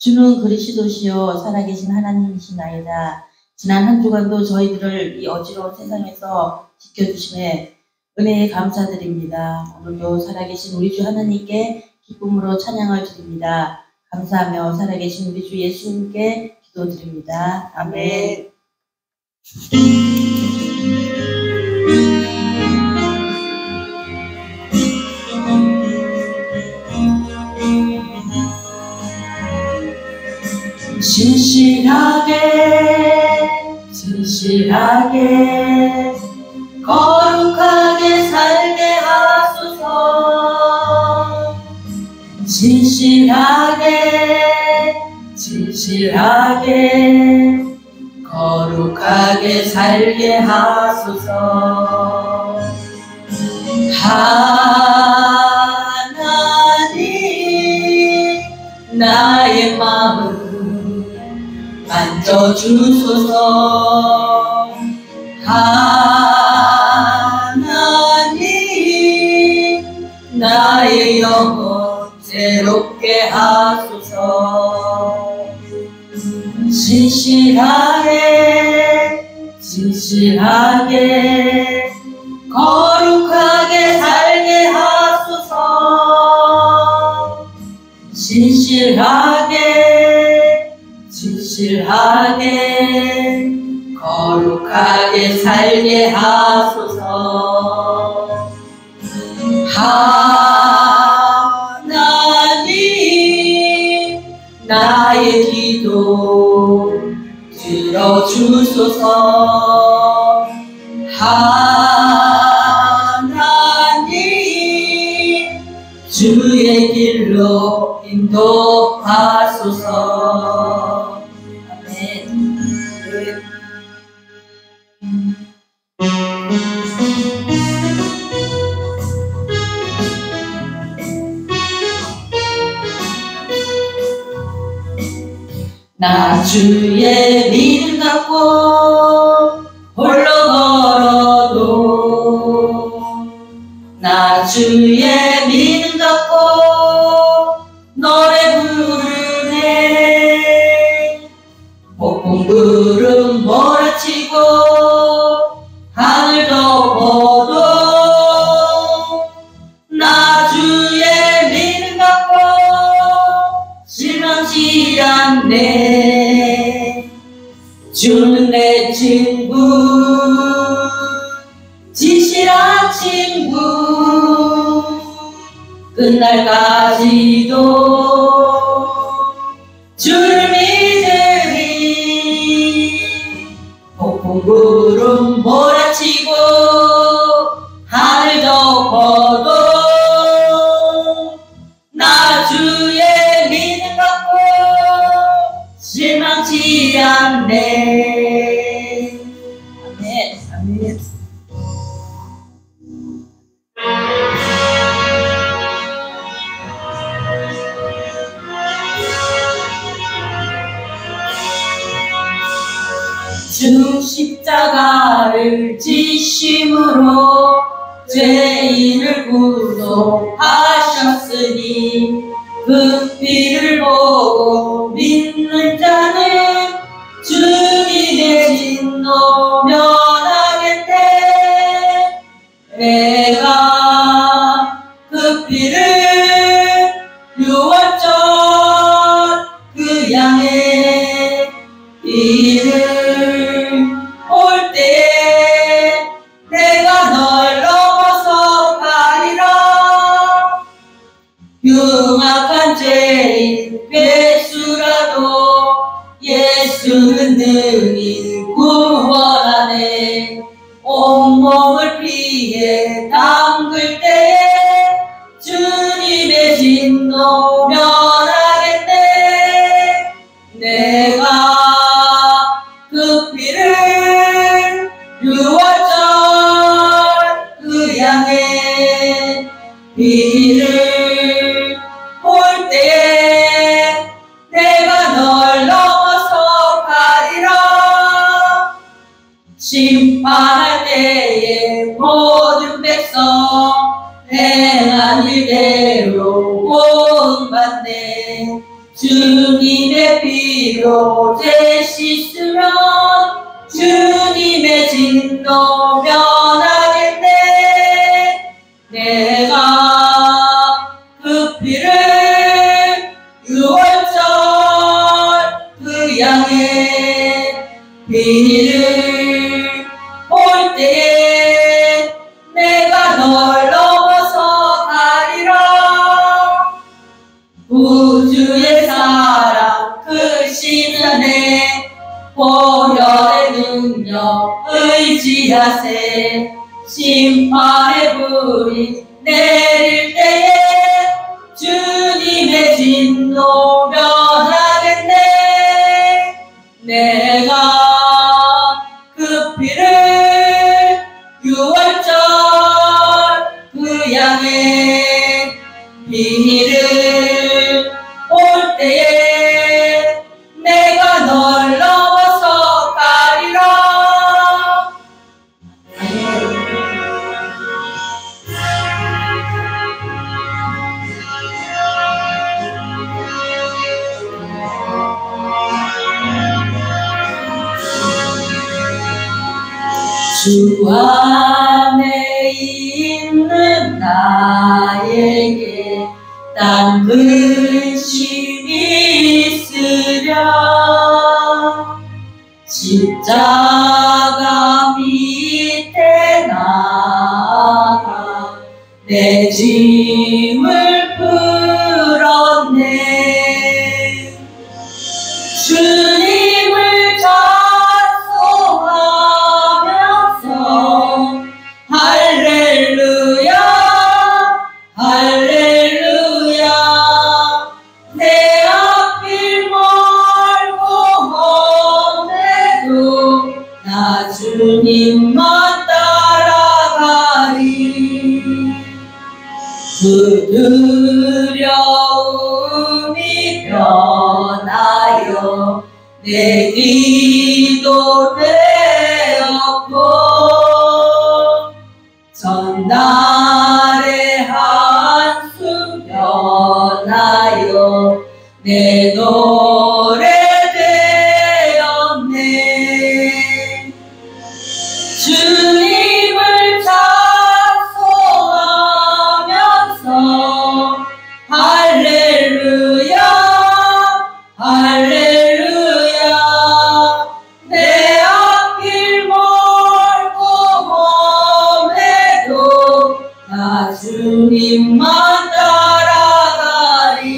주는 그리스도시요 살아계신 하나님이시나이다. 지난 한 주간도 저희들을 이 어지러운 세상에서 지켜주심에 은혜에 감사드립니다. 오늘도 살아계신 우리 주 하나님께 기쁨으로 찬양을 드립니다. 감사하며 살아계신 우리 주 예수님께 기도드립니다. 아멘. 진실하게 거룩하게 살게 하소서. 진실하게 거룩하게 살게 하소서. 하나님 나의 마음 만져주소서. 하나님 나의 영혼 새롭게 하소서. 진실하게 거룩하게 살게 하소서. 진실하게 거룩하게 살게 하소서. 하나님 나의 기도 들어주소서. 하나님 주의 길로 인도하소서. 아멘. 나 주의 믿음 갖고 홀로 걸어도, 나 주의 믿음 갖고 노래 부르네. 폭풍 구름 몰아치고 하늘 덮어도 나 주의 믿음 갖고 실망치 않네. 주는 내 친구, 진실한 친구, 끝날까지도 주를 믿으리. 폭풍 구름 몰아치고 하늘 덮어도 나 주의 믿음 갖고 실망치 않네. 아멘. 아멘. 주 십자가를 지심으로 죄인을 구속하셨으니 그 피를 보고 믿는 자는 주님의 진노 면하겠네. 내가 그 피를 유월절 그 양의 피를 볼 때 내가 널 넘어서 가리라. 흉악한 죄인 괴수라도 예수는 능히 구원하네. 온몸을 피에 담글 때 주님의 진노 면하겠네. 내가 그 피를 유월절 그 양의 피를 볼 때 내가 널 넘어서 가리라. 심판할 때에 모든 백성 행한 일대로 구원받네. 주는 주님의 피로 죄 씻으면 주님의 진노 면하겠네. 내가 그 피를 유월절 그 양의 피를 볼 때에 내가 널 넘어서 가리라. 우주의 사랑 크신 은혜 보혈의 능력 의지하세. 심판의 불이 내릴 때에 주님의 진노 면하겠네. 내가 그 피를 유월절 그 양의 피를 볼 때에 내가 널 넘어서 가리라. 주 안에 있는 나에게 딴 근심이 있으랴. 십자가 밑에 나가 내 짐을 풀었네. 주님을 찬송하면서 할렐루야 할렐루야. 내 앞길 멀고 험해도 나 주님만 따라가리. 그 두려움이 변하여 내 기도 되었고 전날의 한숨 변하여 내 노래 되었네. 주님을 찬송하면서 할렐루야 할렐루야. 내 앞길 멀고 험해도 나 주님만 따라가리.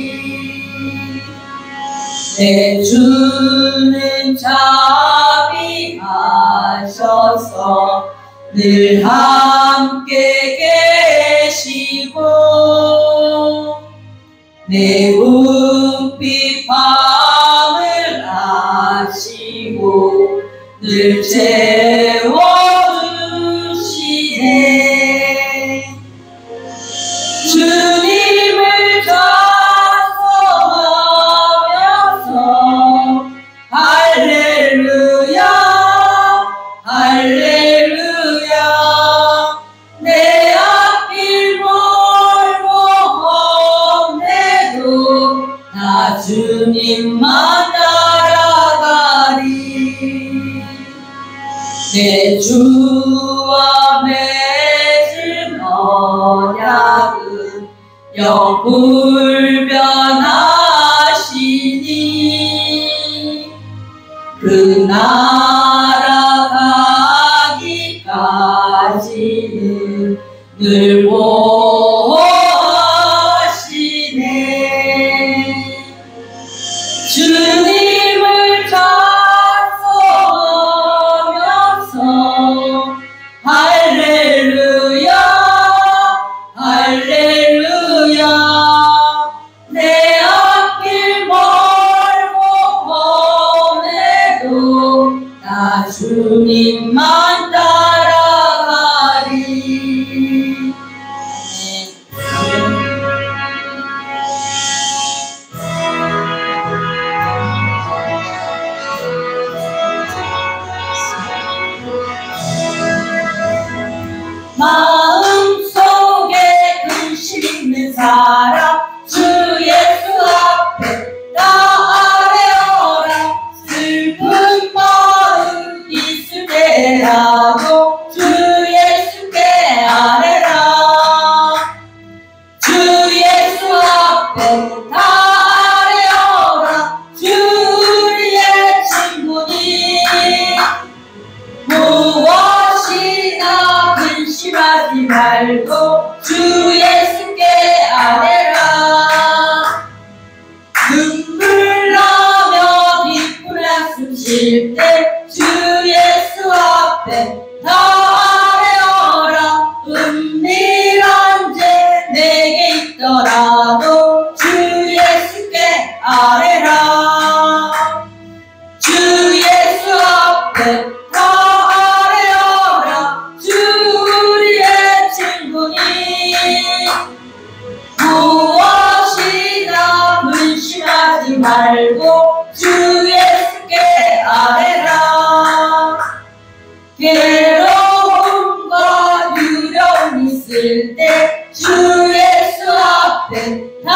내 주는 자비하셔서 늘 함께 계시고 내 궁핍함을 아시고 늘 채워주시네. 주님을 찬송하면서 할렐루야 할렐루야. 내 앞길 멀고 험해도 나 주님만 따라가리. 내 주와 맺은 언약은 영불변하시니 그 나라 가기까지는 늘 보시네. 주님을 찬송하면서 할렐루야 할렐루야. 내 앞길 멀고 험해도 나 주님만 따라가리. 있을 때 주 예수 앞에 다 아뢰어라. 은밀한 죄 내게 있더라도 주 예수께 아뢰라. 주 예수 앞에 다 아뢰어라. 주 우리의 친구니 무엇이나 근심하지 말고 주 예수께 아뢰라. 괴로움과 두려움 있을 때 주 예수 앞에 다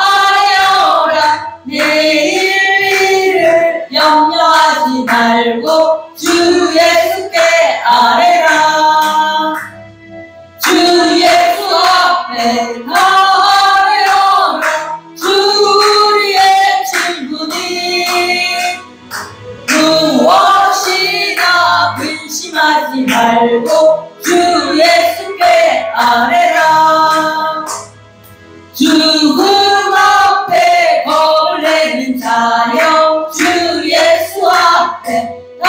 아뢰어라. 내일 일을 염려하지 말고 주 예수께 아뢰라. 주 예수 앞에 다 아뢰어라. 주 우리의 친구니 무엇이나 근심하지 말고 주 예수께 아뢰라. 죽음 앞에 겁을 내는 자여 주 예수 앞에 다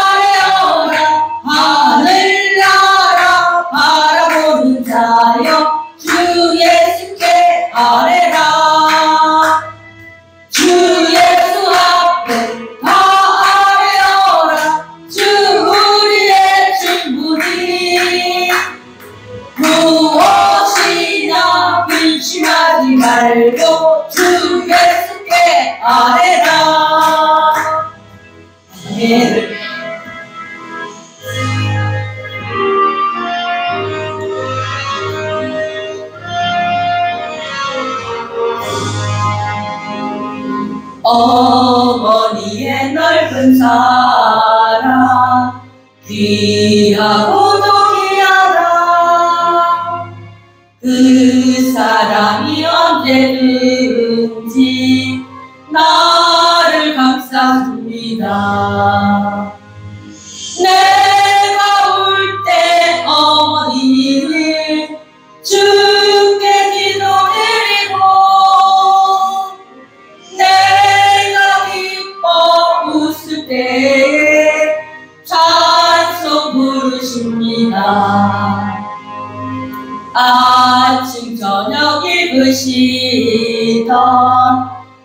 아뢰어라. 하늘나라 바라보는 자여 주 예수께 아뢰라. 주 예수 앞에 다 아뢰어라. 주 우리의 친구니 무엇이나 근심하지 말고 주 예수께 아뢰라. 아멘. 어머니의 넓은 사랑 귀하고도 귀하다. 그 사랑이 언제든지 나를 감싸줍니다. 내가 울 때 어머니를 주께 기도드리고 내가 기뻐 웃을 때에 찬송 부르십니다. 아침 저녁 읽으시던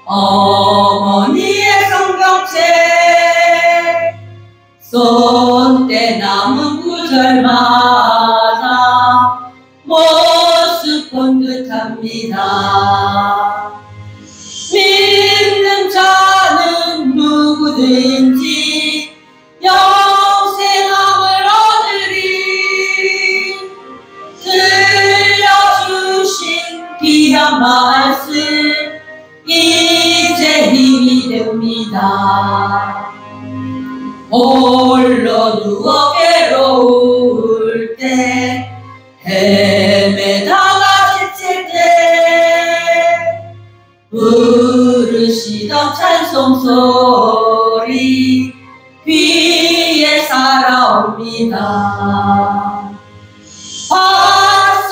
어머니의 성경책 손때 남은 구절마다 모습 본 듯합니다. 믿는 자는 누구든지 영생함을 얻으리. 들려주신 귀한 말씀 이제 힘이 됩니다. 홀로 누워 괴로울 때 헤매다가 지칠 때 부르시던 찬송소리 귀에 살아옵니다.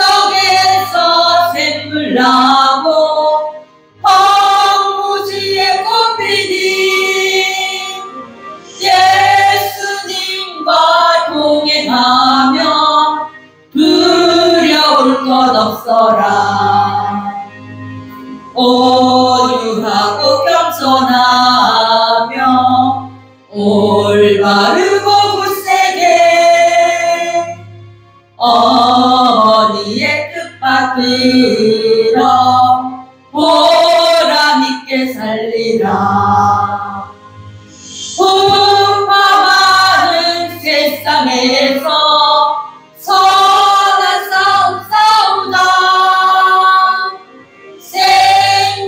밭속에서 샘물 나고 황무지에 꽃피니 예수님과 동행하며 두려울 것 없어라. 오유하고 겸손하며 올바르고 굳세게 어머니의 뜻받들어 보람있게 살리라. 풍파많은 세상에서 선한 싸움 싸우다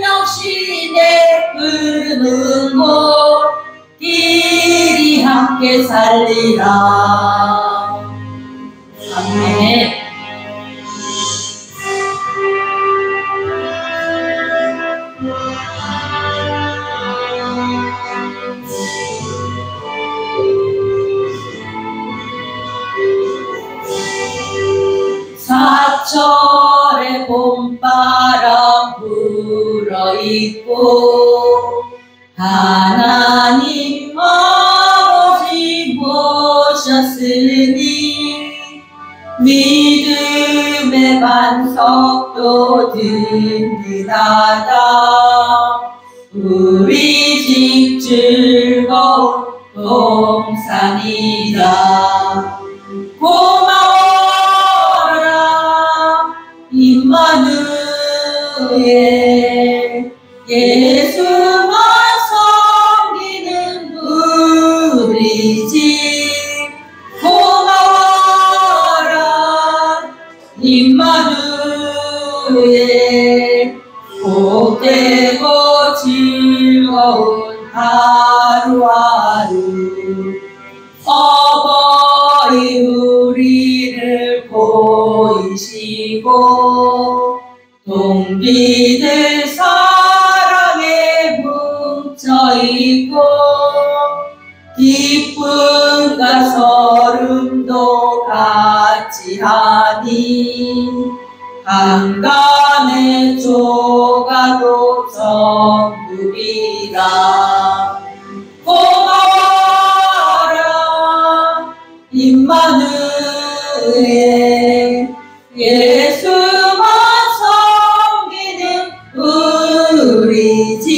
생명신에 흐르는 곳 길이 함께 살리라. 아멘. 사철의 봄바람 불어있고 하나님 은하다. 우리 집 즐거운 동산이다. 고마워라 임마누엘, 예수만 섬기는 우리 집. 고마워라 임마누엘, 복되고 즐거운 하루하루. 어버이 우리를 보이시고 동기들 사랑에 뭉쳐있고 기쁨과 설움도 같이 하니 한간의 조가도 전부리라. 고마워라 임마누엘, 예수만 섬기는 우리 집.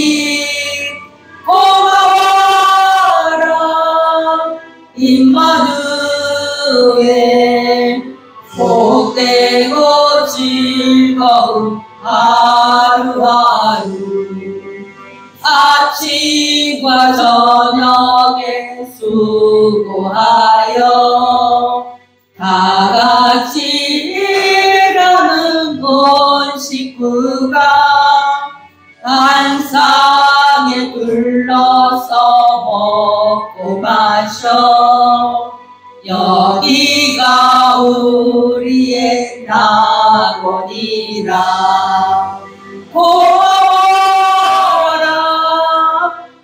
고마워라 임마누엘, 복되고 즐거운 하루하루. 아침과 저녁에 수고하여 다같이 일하는 온 식구가 한상에 둘러서 먹고 마셔. 여기가 우리의 낙원이라. 고마워라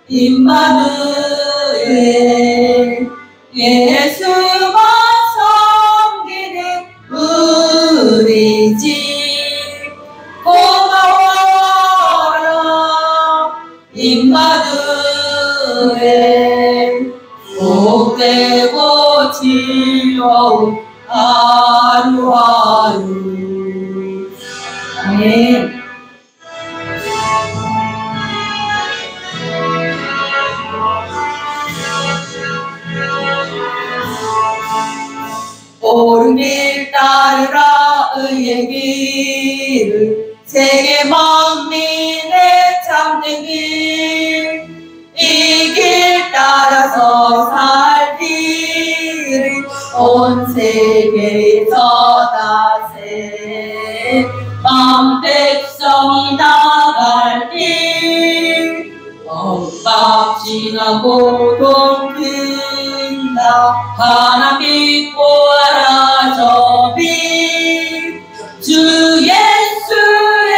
임마누엘, 예수만 섬기는 우리 집. 고마워라 임마누엘, 복되고 즐거운 하루하루. 아멘. 옳은 길 따르라 의의 길을, 세계 만민의 참된 길. 이 길 따라서 살 길을 온 세계에서 다세 만 백성이 나갈 길. 엇박 지나고 돈 든다 하나 믿고 알아 저 빛. 주 예수의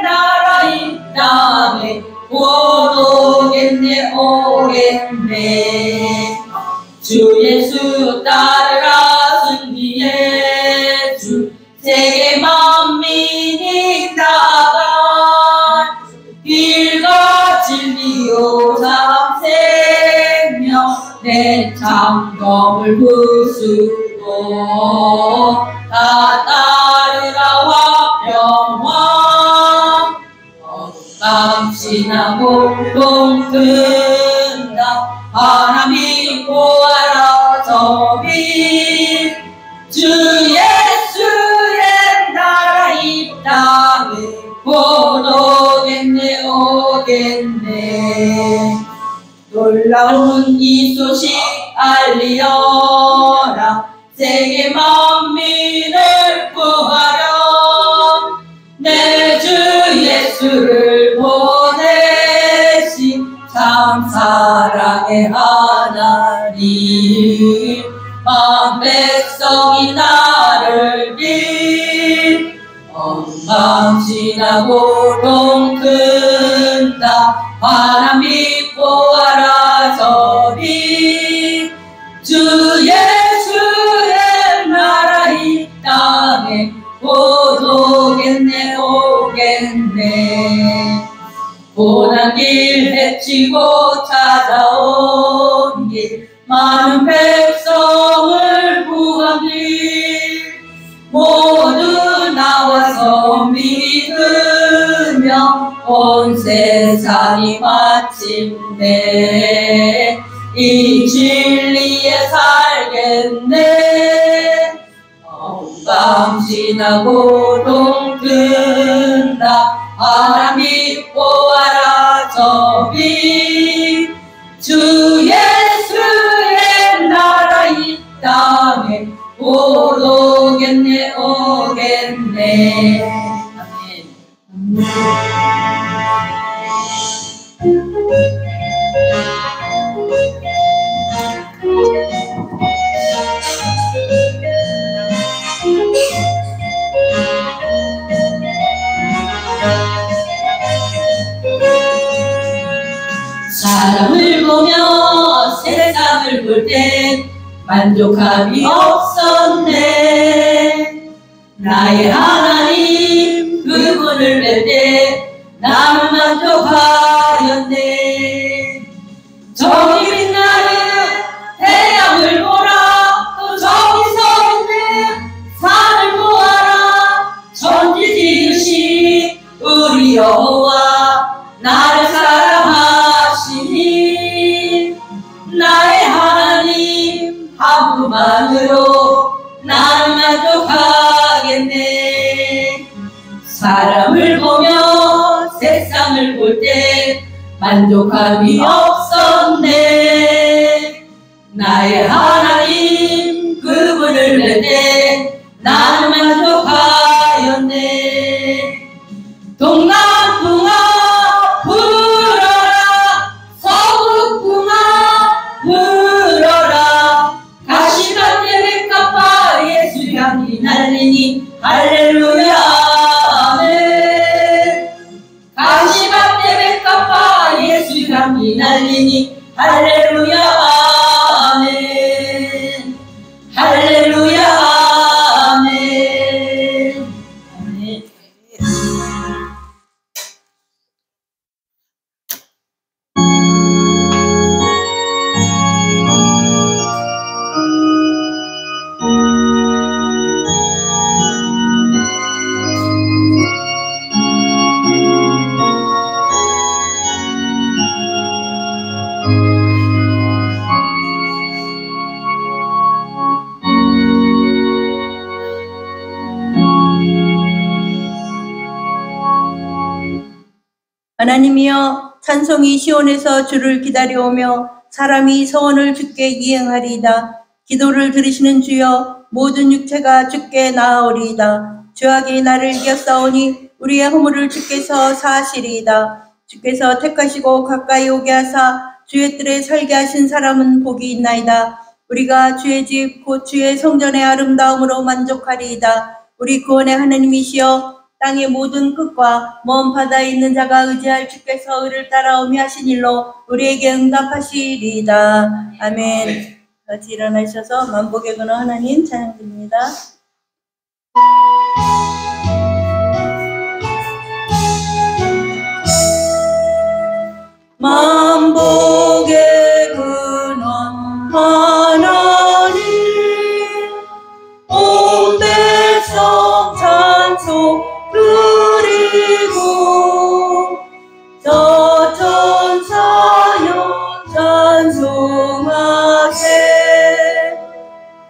나라 이 땅에 곧 오겠네 오겠네. 주 예수 따르라 승리의 주. 세계 만민이 나간 길과 진리요 참 생명, 내 장검을 부수고 다 따르라 화평왕. 엇박 지나고 돈 든다 하나 믿고 알아 저 빛. 주 예수의 나라 이 땅에 곧 오겠네 오겠네. 놀라운 이 소식 알리어라. 세계 만민을 구하려 내 주 예수를 보내신 참 사랑의 하나님. 만 백성이 나를 길. 엇박 지나고 돈 든다 하나 믿고 알아 저 빛. 주 예수의 나라 이 땅에 곧 오겠네 오겠네. 고난 길 헤치고 찾아온 길, 많은 백성을 구한 길. 모두 나와서 믿으며 온 세상이 마침내 이 진리에 살겠네. 영감 지나고 동뜬다. 바람 믿고 와라 저비. 주 예수의 나라 이 땅에 곧 오겠네 오겠네. 아멘. 사람을 보며 세상을 볼 땐 만족함이 없었네. 나의 하나님 그분을 뵐 때 나는 만족하였네. 저기 빛나는 태양을 보라. 또 저기서 있는 산을 보아라. 천지 지으신 우리 여호와 나를 사랑하시니 나의 하나님 한 분만으로 나는 만족하겠네. 사람을 보며 세상을 볼 때 만족함이 없었네. 나의 하나님 그분을 뵐 때 나는 만족하였네. 동남풍아 불어라. 서북풍아 불어라. 가시밭에 값바 예수 향기 날리니 할렐루야 아멘. 가시밭에 값바 예수 향기 날리니 할렐루야 아멘. 할렐루야 아멘. 아멘. 하나님이여 찬송이 시온에서 주를 기다려오며 사람이 서원을 주께 이행하리이다. 기도를 들으시는 주여 모든 육체가 주께 나아오리이다. 죄악이 나를 이겼사오니 우리의 허물을 주께서 사하시리이다. 주께서 택하시고 가까이 오게 하사 주의 뜰에 살게 하신 사람은 복이 있나이다. 우리가 주의 집 곧 주의 성전의 아름다움으로 만족하리이다. 우리 구원의 하나님이시여 땅의 모든 끝과 먼 바다에 있는 자가 의지할 주께서 의를 따라오며 하신 일로 우리에게 응답하시리이다. 아멘. 같이 일어나셔서 만복의 근원 하나님 찬양드립니다. 만복의 근원 하나님 온 백성 찬송 그리고 저 천사여 찬송하세.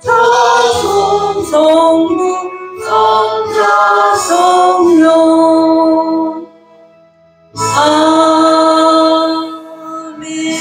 찬송 성부 성자 성령 아멘.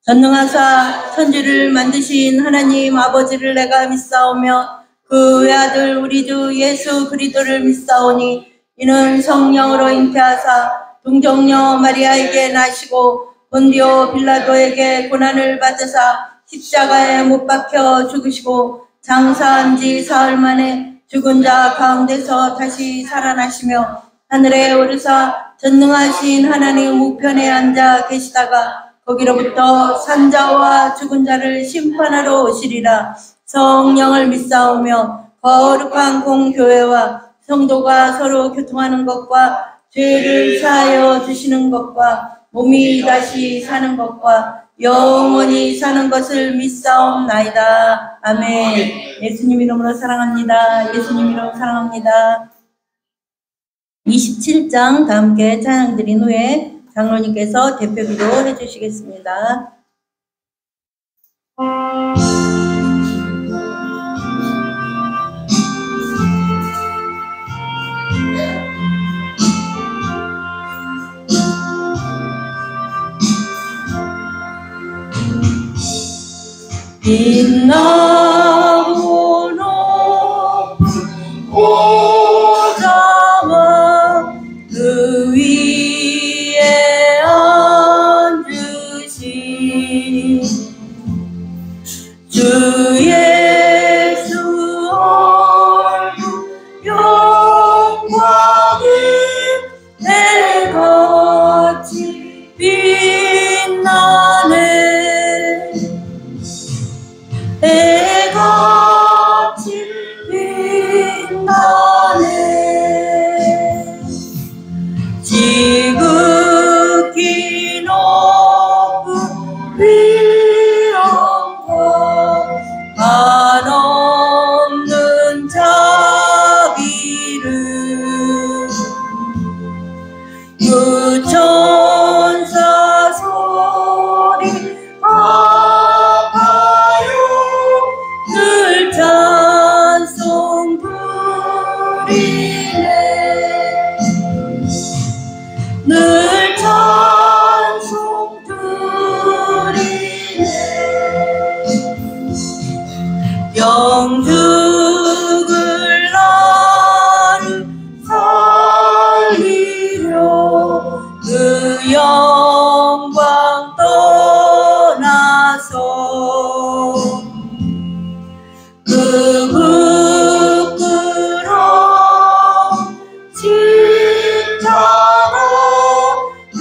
전능하사 천지를 만드신 하나님 아버지를 내가 믿사오며 그 외아들 우리 주 예수 그리스도를 믿사오니 이는 성령으로 잉태하사 동정녀 마리아에게 나시고 본디오 빌라도에게 고난을 받으사 십자가에 못 박혀 죽으시고 장사한 지 사흘 만에 죽은 자 가운데서 다시 살아나시며 하늘에 오르사 전능하신 하나님 우편에 앉아 계시다가 거기로부터 산자와 죽은 자를 심판하러 오시리라. 성령을 믿사오며 거룩한 공교회와 성도가 서로 교통하는 것과 죄를 사하여 주시는 것과 몸이 다시 사는 것과 영원히 사는 것을 믿사옵나이다. 아멘. 예수님 이름으로 사랑합니다. 예수님 이름으로 사랑합니다. 27장 다 함께 찬양 드린 후에 장로님께서 대표기도 해주시겠습니다. 빛나고 높은 보좌와 그 위에 앉으신 주 예수 얼굴 영광이 해같이 빛나네. 해같이 빛나네. 지극히 높은 위엄과 한없는 자비를 그 천사 소리 늘 찬송 부리네. 늘 찬송 부리네. 영죽을 나를 살리려 그 영광 떠나서 그 부끄러운 십자가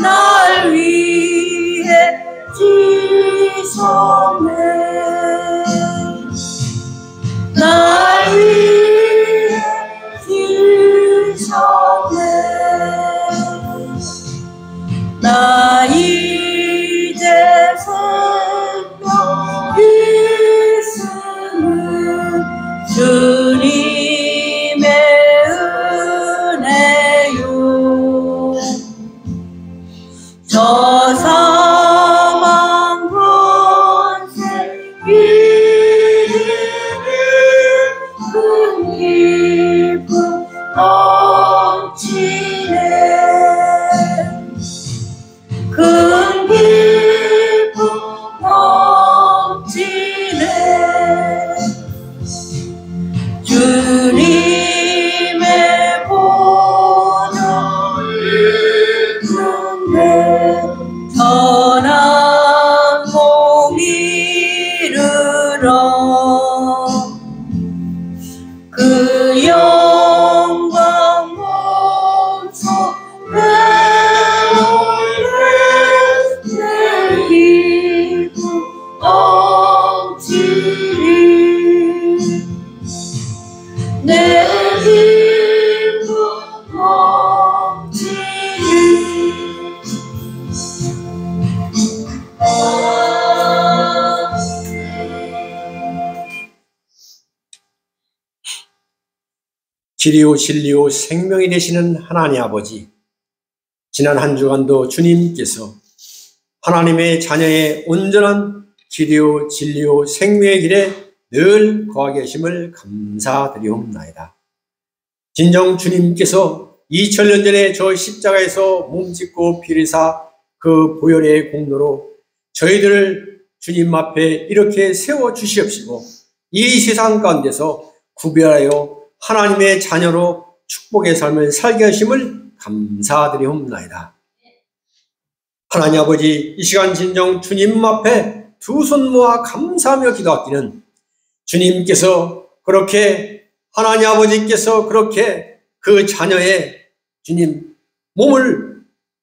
날 위해 지셨네. 날 위해 지셨네. 나 이제 생명 있으면 주님의 은혜요. 저 사망 권세 이름이 큰 기쁨 넘치네. 큰 기쁨 넘치네. 주님의 보좌 있는데 선한 몸 이르러 그 영광 몸소 내 기쁨 넘치리. 내 기쁨 넘치리. 길이요 진리요 생명이 되시는 하나님 아버지, 지난 한 주간도 주님께서 하나님의 자녀의 온전한 길이요 진리요 생명의 길에 늘 거하 계심을 감사드리옵나이다. 진정 주님께서 2000년 전에 저 십자가에서 몸짓고 피를 사 그 보혈의 공로로 저희들을 주님 앞에 이렇게 세워주시옵시고 이 세상 가운데서 구별하여 하나님의 자녀로 축복의 삶을 살게 하심을 감사드리옵나이다. 하나님 아버지, 이 시간 진정 주님 앞에 두 손 모아 감사하며 기도하기는 주님께서 그렇게 하나님 아버지께서 그렇게 그 자녀의 주님 몸을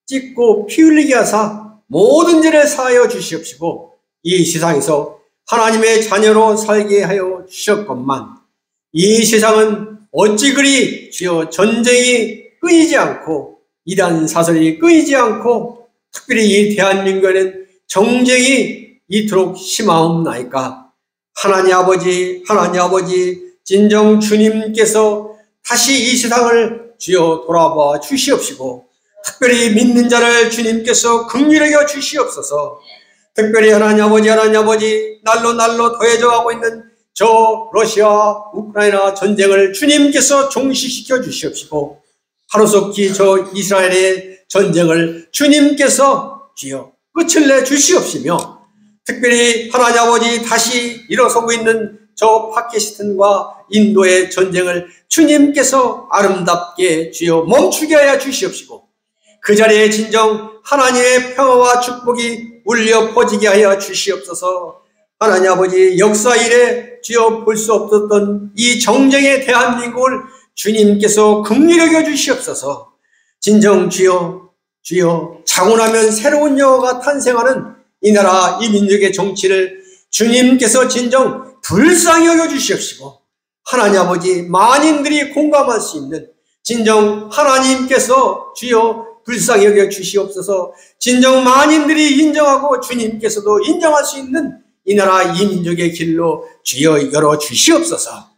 찢고 피 흘리게 하사 모든 죄를 사하여 주시옵시고 이 세상에서 하나님의 자녀로 살게 하여 주셨건만 이 세상은 어찌 그리 주여 전쟁이 끊이지 않고 이단 사설이 끊이지 않고 특별히 이 대한민국에는 정쟁이 이토록 심하옵나이까. 하나님 아버지 진정 주님께서 다시 이 세상을 주여 돌아봐 주시옵시고, 특별히 믿는 자를 주님께서 긍휼히 여겨 주시옵소서. 특별히 하나님 아버지 날로 더해져 가고 있는 저 러시아 우크라이나 전쟁을 주님께서 종식시켜 주시옵시고, 하루속히 저 이스라엘의 전쟁을 주님께서 주여 끝을 내 주시옵시며, 특별히 하나님 아버지 다시 일어서고 있는 저 파키스탄과 인도의 전쟁을 주님께서 아름답게 주여 멈추게 하여 주시옵시고, 그 자리에 진정 하나님의 평화와 축복이 울려 퍼지게 하여 주시옵소서. 하나님 아버지 역사 이래 주여 볼 수 없었던 이 정쟁의 대한민국을 주님께서 긍휼히 여겨 주시옵소서. 진정 주여 자고 나면 새로운 영화가 탄생하는 이 나라 이 민족의 정치를 주님께서 진정 불쌍히 여겨 주시옵시고, 하나님 아버지 만인들이 공감할 수 있는 진정 하나님께서 주여 불쌍히 여겨 주시옵소서. 진정 만인들이 인정하고 주님께서도 인정할 수 있는 이 나라 이 민족의 길로 주여 열어 주시옵소서.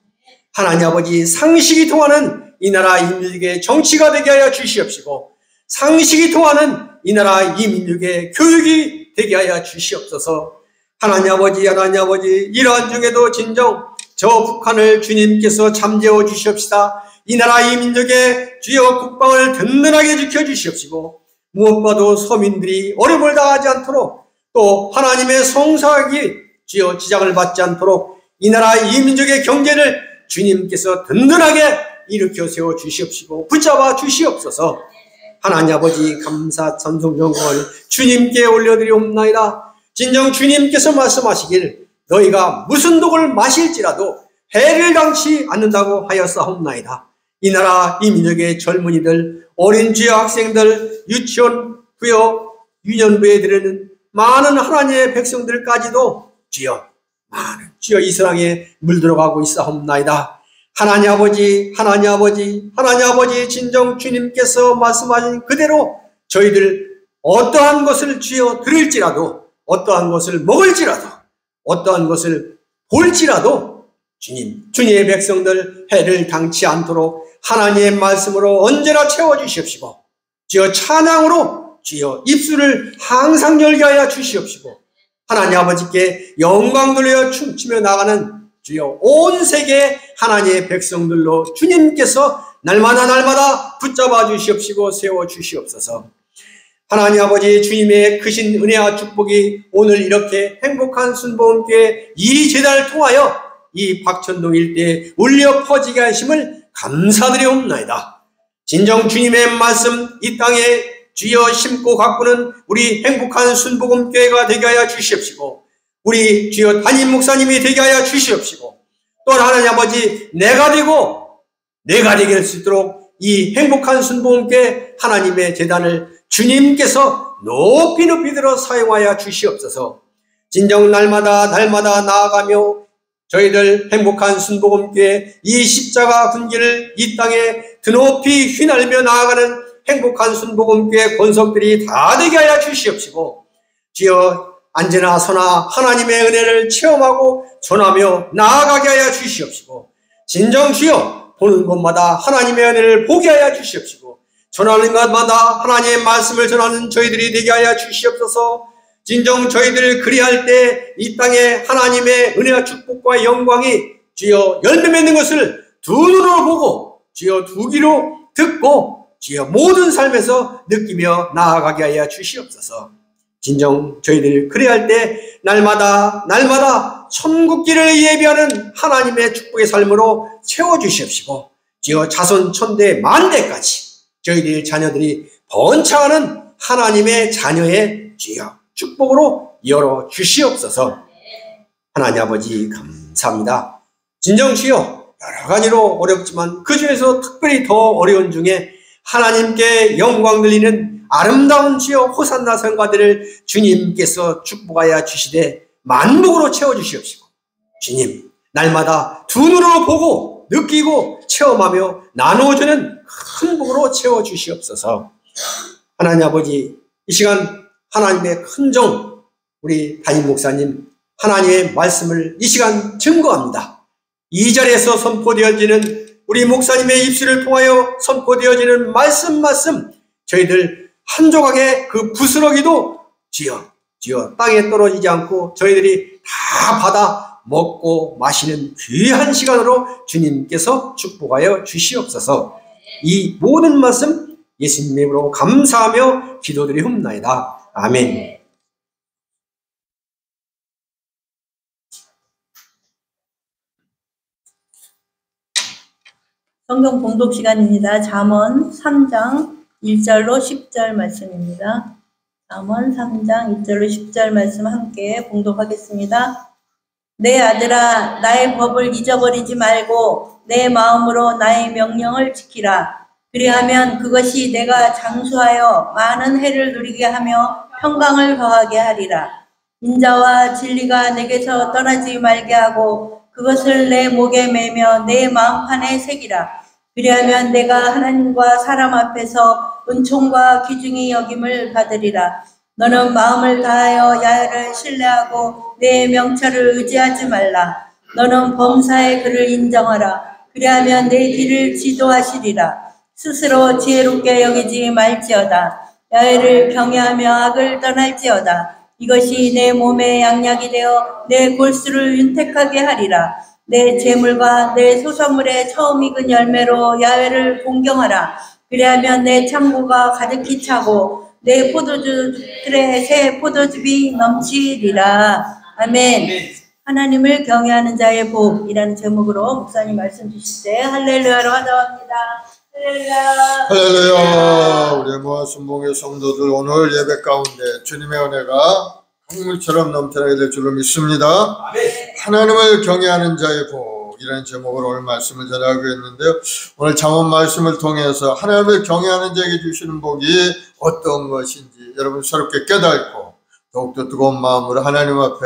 하나님 아버지 상식이 통하는 이 나라 이 민족의 정치가 되게 하여 주시옵시고, 상식이 통하는 이 나라 이 민족의 교육이 되게 하여 주시옵소서. 하나님 아버지 이러한 중에도 진정 저 북한을 주님께서 잠재워 주시옵시다. 이 나라 이 민족의 주여 국방을 든든하게 지켜주시옵시고, 무엇과도 서민들이 어려움을 당하지 않도록, 또 하나님의 성사학이 주여 지장을 받지 않도록 이 나라 이 민족의 경제를 주님께서 든든하게 일으켜 세워 주시옵시고 붙잡아 주시옵소서. 하나님 아버지 감사 찬송 영광을 주님께 올려드리옵나이다. 진정 주님께서 말씀하시길 너희가 무슨 독을 마실지라도 해를 당치 않는다고 하였사옵나이다. 이 나라 이 민족의 젊은이들, 어린 주여 학생들, 유치원 부여 유년부에 들으는 많은 하나님의 백성들까지도 주여 많은 주여 이 세상에 물들어가고 있사옵나이다. 하나님 아버지 진정 주님께서 말씀하신 그대로 저희들 어떠한 것을 주여 들을지라도, 어떠한 것을 먹을지라도, 어떠한 것을 볼지라도 주님의 백성들 해를 당치 않도록 하나님의 말씀으로 언제나 채워주시옵시고, 주여 찬양으로 주여 입술을 항상 열게 하여 주시옵시고, 하나님 아버지께 영광 돌려 춤추며 나가는 주여 온 세계 하나님의 백성들로 주님께서 날마다 붙잡아 주시옵시고 세워 주시옵소서. 하나님 아버지 주님의 크신 은혜와 축복이 오늘 이렇게 행복한 순복음교회 이 제단을 통하여 이 박천동 일대에 울려 퍼지게 하심을 감사드리옵나이다. 진정 주님의 말씀 이 땅에 주여 심고 가꾸는 우리 행복한 순복음교회가 되게 하여 주시옵시고, 우리 주여 담임 목사님이 되게 하여 주시옵시고, 또한 하나님 아버지 내가 되게 할 수 있도록 이 행복한 순복음교회 하나님의 제단을 주님께서 높이 들어 사용하여 주시옵소서. 진정 날마다 나아가며 저희들 행복한 순복음교회 이 십자가 군기를 이 땅에 드높이 휘날며 나아가는 행복한 순복음교회 권속들이 다 되게 하여 주시옵시고, 주여 언제나 서나 하나님의 은혜를 체험하고 전하며 나아가게 하여 주시옵시고, 진정 주여 보는 곳마다 하나님의 은혜를 보게 하여 주시옵시고, 전하는 것마다 하나님의 말씀을 전하는 저희들이 되게 하여 주시옵소서. 진정 저희들 그리할 때 이 땅에 하나님의 은혜와 축복과 영광이 주여 열매 맺는 것을 두 눈으로 보고 주여 두 귀로 듣고 주여 모든 삶에서 느끼며 나아가게 하여 주시옵소서. 진정 저희들 그리할 때 날마다 천국길을 예비하는 하나님의 축복의 삶으로 채워주시옵시고, 주여 자손 천대 만대까지 저희들 자녀들이 번창하는 하나님의 자녀의 주여 축복으로 열어 주시옵소서. 하나님 아버지 감사합니다. 진정 주여 여러 가지로 어렵지만 그 중에서 특별히 더 어려운 중에 하나님께 영광 들리는 아름다운 주여 호산나 성가들을 주님께서 축복하여 주시되 만복으로 채워주시옵시고, 주님 날마다 두 눈으로 보고 느끼고 체험하며 나누어주는 큰 복으로 채워주시옵소서. 하나님 아버지 이 시간 하나님의 큰 종 우리 담임 목사님 하나님의 말씀을 이 시간 증거합니다. 이 자리에서 선포되어지는 우리 목사님의 입술을 통하여 선포되어지는 말씀 저희들 한 조각의 그 부스러기도 주여 땅에 떨어지지 않고 저희들이 다 받아 먹고 마시는 귀한 시간으로 주님께서 축복하여 주시옵소서. 이 모든 말씀 예수님의 이름으로 감사하며 기도드리옵나이다. 아멘. 성경 봉독 시간입니다. 잠언 3장 1절로 10절 말씀입니다. 잠언 3장 1절로 10절 말씀 함께 봉독하겠습니다. 내 아들아, 나의 법을 잊어버리지 말고 내 마음으로 나의 명령을 지키라. 그리하면 그것이 내가 장수하여 많은 해를 누리게 하며 평강을 더하게 하리라. 인자와 진리가 내게서 떠나지 말게 하고 그것을 내 목에 매며 내 마음판에 새기라. 그리하면 내가 하나님과 사람 앞에서 은총과 귀중히 여김을 받으리라. 너는 마음을 다하여 야훼를 신뢰하고 내 명철을 의지하지 말라. 너는 범사의 그를 인정하라. 그리하면 내 길을 지도하시리라. 스스로 지혜롭게 여기지 말지어다. 야훼를 경외하며 악을 떠날지어다. 이것이 내 몸의 양약이 되어 내 골수를 윤택하게 하리라. 내 재물과 내 소산물의 처음 익은 열매로 야훼를 공경하라. 그리하면 내 창고가 가득히 차고 내 포도주 틀에 새 포도즙이 넘치리라. 아멘. 하나님을 경외하는 자의 복이라는 제목으로 목사님 말씀 주실 때 할렐루야로 환호합니다. 할렐루야. 할렐루야. 우리 모아 순봉의 성도들, 오늘 예배 가운데 주님의 은혜가 강물처럼 넘쳐나게 될 줄로 믿습니다. 하나님을 경외하는 자의 복이라는 제목으로 오늘 말씀을 전하고 있는데요. 오늘 잠언 말씀을 통해서 하나님을 경외하는 자에게 주시는 복이 어떤 것인지 여러분 새롭게 깨닫고 더욱더 뜨거운 마음으로 하나님 앞에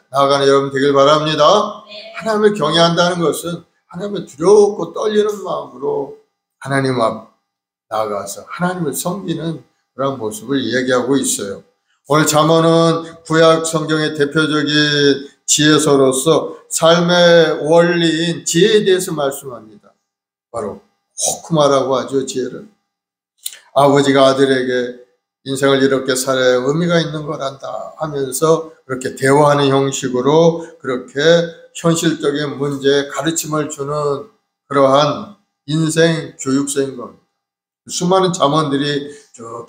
나아가는 여러분 되길 바랍니다. 하나님을 경외한다는 것은 하나님을 두렵고 떨리는 마음으로 하나님 앞 나아가서 하나님을 섬기는 그런 모습을 이야기하고 있어요. 오늘 잠언은 구약 성경의 대표적인 지혜서로서 삶의 원리인 지혜에 대해서 말씀합니다. 바로 호크마라고 하죠. 지혜를. 아버지가 아들에게 인생을 이렇게 살아야 의미가 있는 거란다 하면서 그렇게 대화하는 형식으로 그렇게 현실적인 문제에 가르침을 주는 그러한 인생 교육서인 겁니다. 수많은 잠언들이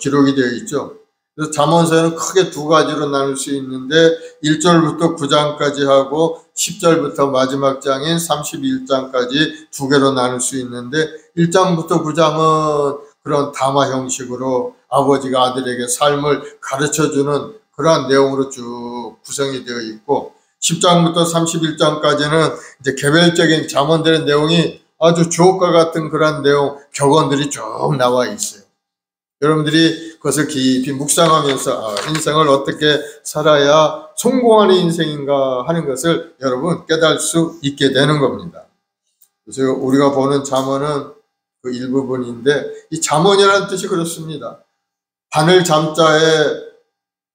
기록이 되어 있죠. 그래서 잠언서는 크게 두 가지로 나눌 수 있는데 1절부터 9장까지 하고 10절부터 마지막 장인 31장까지 두 개로 나눌 수 있는데 1장부터 9장은 그런 담화 형식으로 아버지가 아들에게 삶을 가르쳐주는 그러한 내용으로 쭉 구성이 되어 있고 10장부터 31장까지는 이제 개별적인 잠언들의 내용이 아주 주옥과 같은 그런 내용, 격언들이 쭉 나와 있어요. 여러분들이 그것을 깊이 묵상하면서 인생을 어떻게 살아야 성공하는 인생인가 하는 것을 여러분 깨달을 수 있게 되는 겁니다. 그래서 우리가 보는 잠언은 그 일부분인데 이 잠언이라는 뜻이 그렇습니다. 바늘 잠자에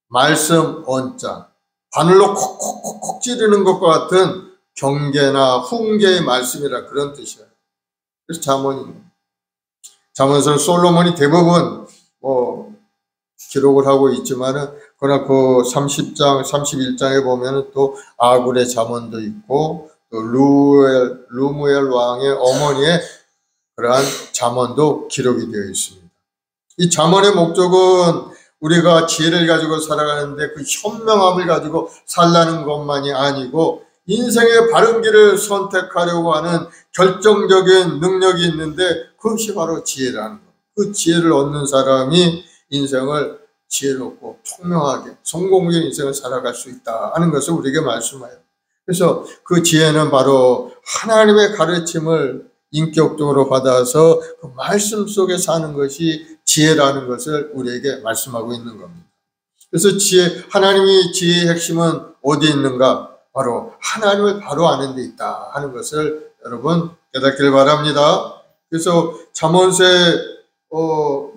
말씀 언자, 바늘로 콕콕콕콕 찌르는 것과 같은 경계나 훈계의 말씀이라 그런 뜻이에요. 그래서 잠언입니다. 잠언서는 솔로몬이 대부분 기록을 하고 있지만은 그러나 그 30장, 31장에 보면은 또 아굴의 잠언도 있고 또 루무엘 왕의 어머니의 그러한 잠언도 기록이 되어 있습니다. 이 잠언의 목적은 우리가 지혜를 가지고 살아가는데 그 현명함을 가지고 살라는 것만이 아니고 인생의 바른 길을 선택하려고 하는 결정적인 능력이 있는데 그것이 바로 지혜라는 것. 그 지혜를 얻는 사람이 인생을 지혜롭고 총명하게 성공적인 인생을 살아갈 수 있다 하는 것을 우리에게 말씀해요. 그래서 그 지혜는 바로 하나님의 가르침을 인격적으로 받아서 그 말씀 속에 사는 것이 지혜라는 것을 우리에게 말씀하고 있는 겁니다. 그래서 하나님이 지혜의 핵심은 어디에 있는가? 바로 하나님을 바로 아는 데 있다 하는 것을 여러분 깨닫기를 바랍니다. 그래서 잠언서의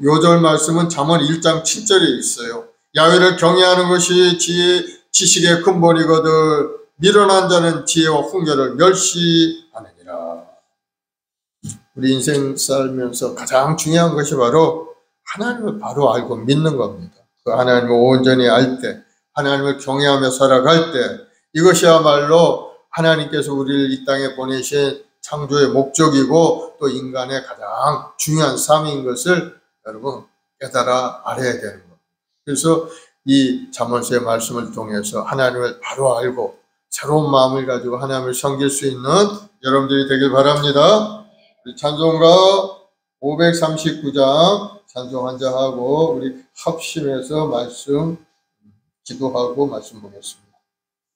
요절 말씀은 잠언 1장 7절에 있어요. 야훼를 경외하는 것이 지식의 근본이거든 미련한 자는 지혜와 훈계를 멸시하느니라. 우리 인생 살면서 가장 중요한 것이 바로 하나님을 바로 알고 믿는 겁니다. 그 하나님을 온전히 알 때, 하나님을 경외하며 살아갈 때, 이것이야말로 하나님께서 우리를 이 땅에 보내신 창조의 목적이고 또 인간의 가장 중요한 삶인 것을 여러분 깨달아 알아야 되는 겁니다. 그래서 이 잠언서의 말씀을 통해서 하나님을 바로 알고 새로운 마음을 가지고 하나님을 섬길 수 있는 여러분들이 되길 바랍니다. 우리 찬송가 539장 찬송 한자 하고 우리 합심해서 말씀 기도하고 말씀 보겠습니다.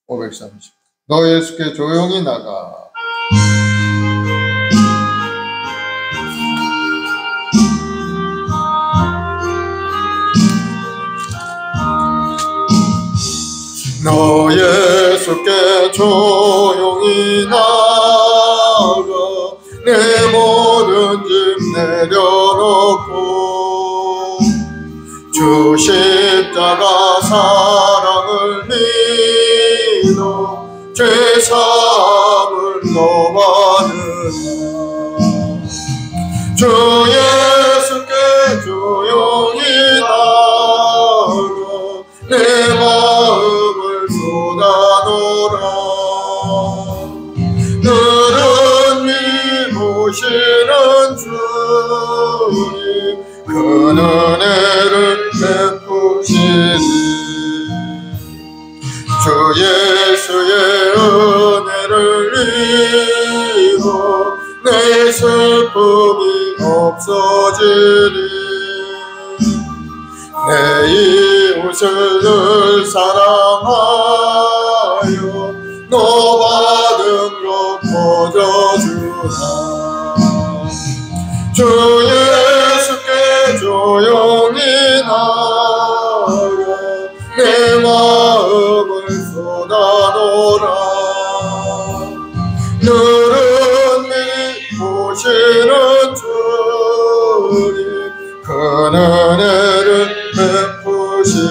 530. 너 예수께 조용히 나가. 너 예수께 조용히 나가 내 모든 짐 내려놓고 주 십자가 사랑을 믿어 죄사함을 너 받으라. 주 예수께 조용히 나가 내 마음을 쏟아놓으라. 너를 보시는 주님 그 은혜를 베푸시니 주 예수의 은혜를 입어 내 슬픔이 없어지리. 내 이웃을 늘 사랑하여 너 받은 것 거저주라. 주 예수께 조용히 나가 내 마음을 쏟아놓으라. 너를 보시는 주님 그 은혜를 베푸시니.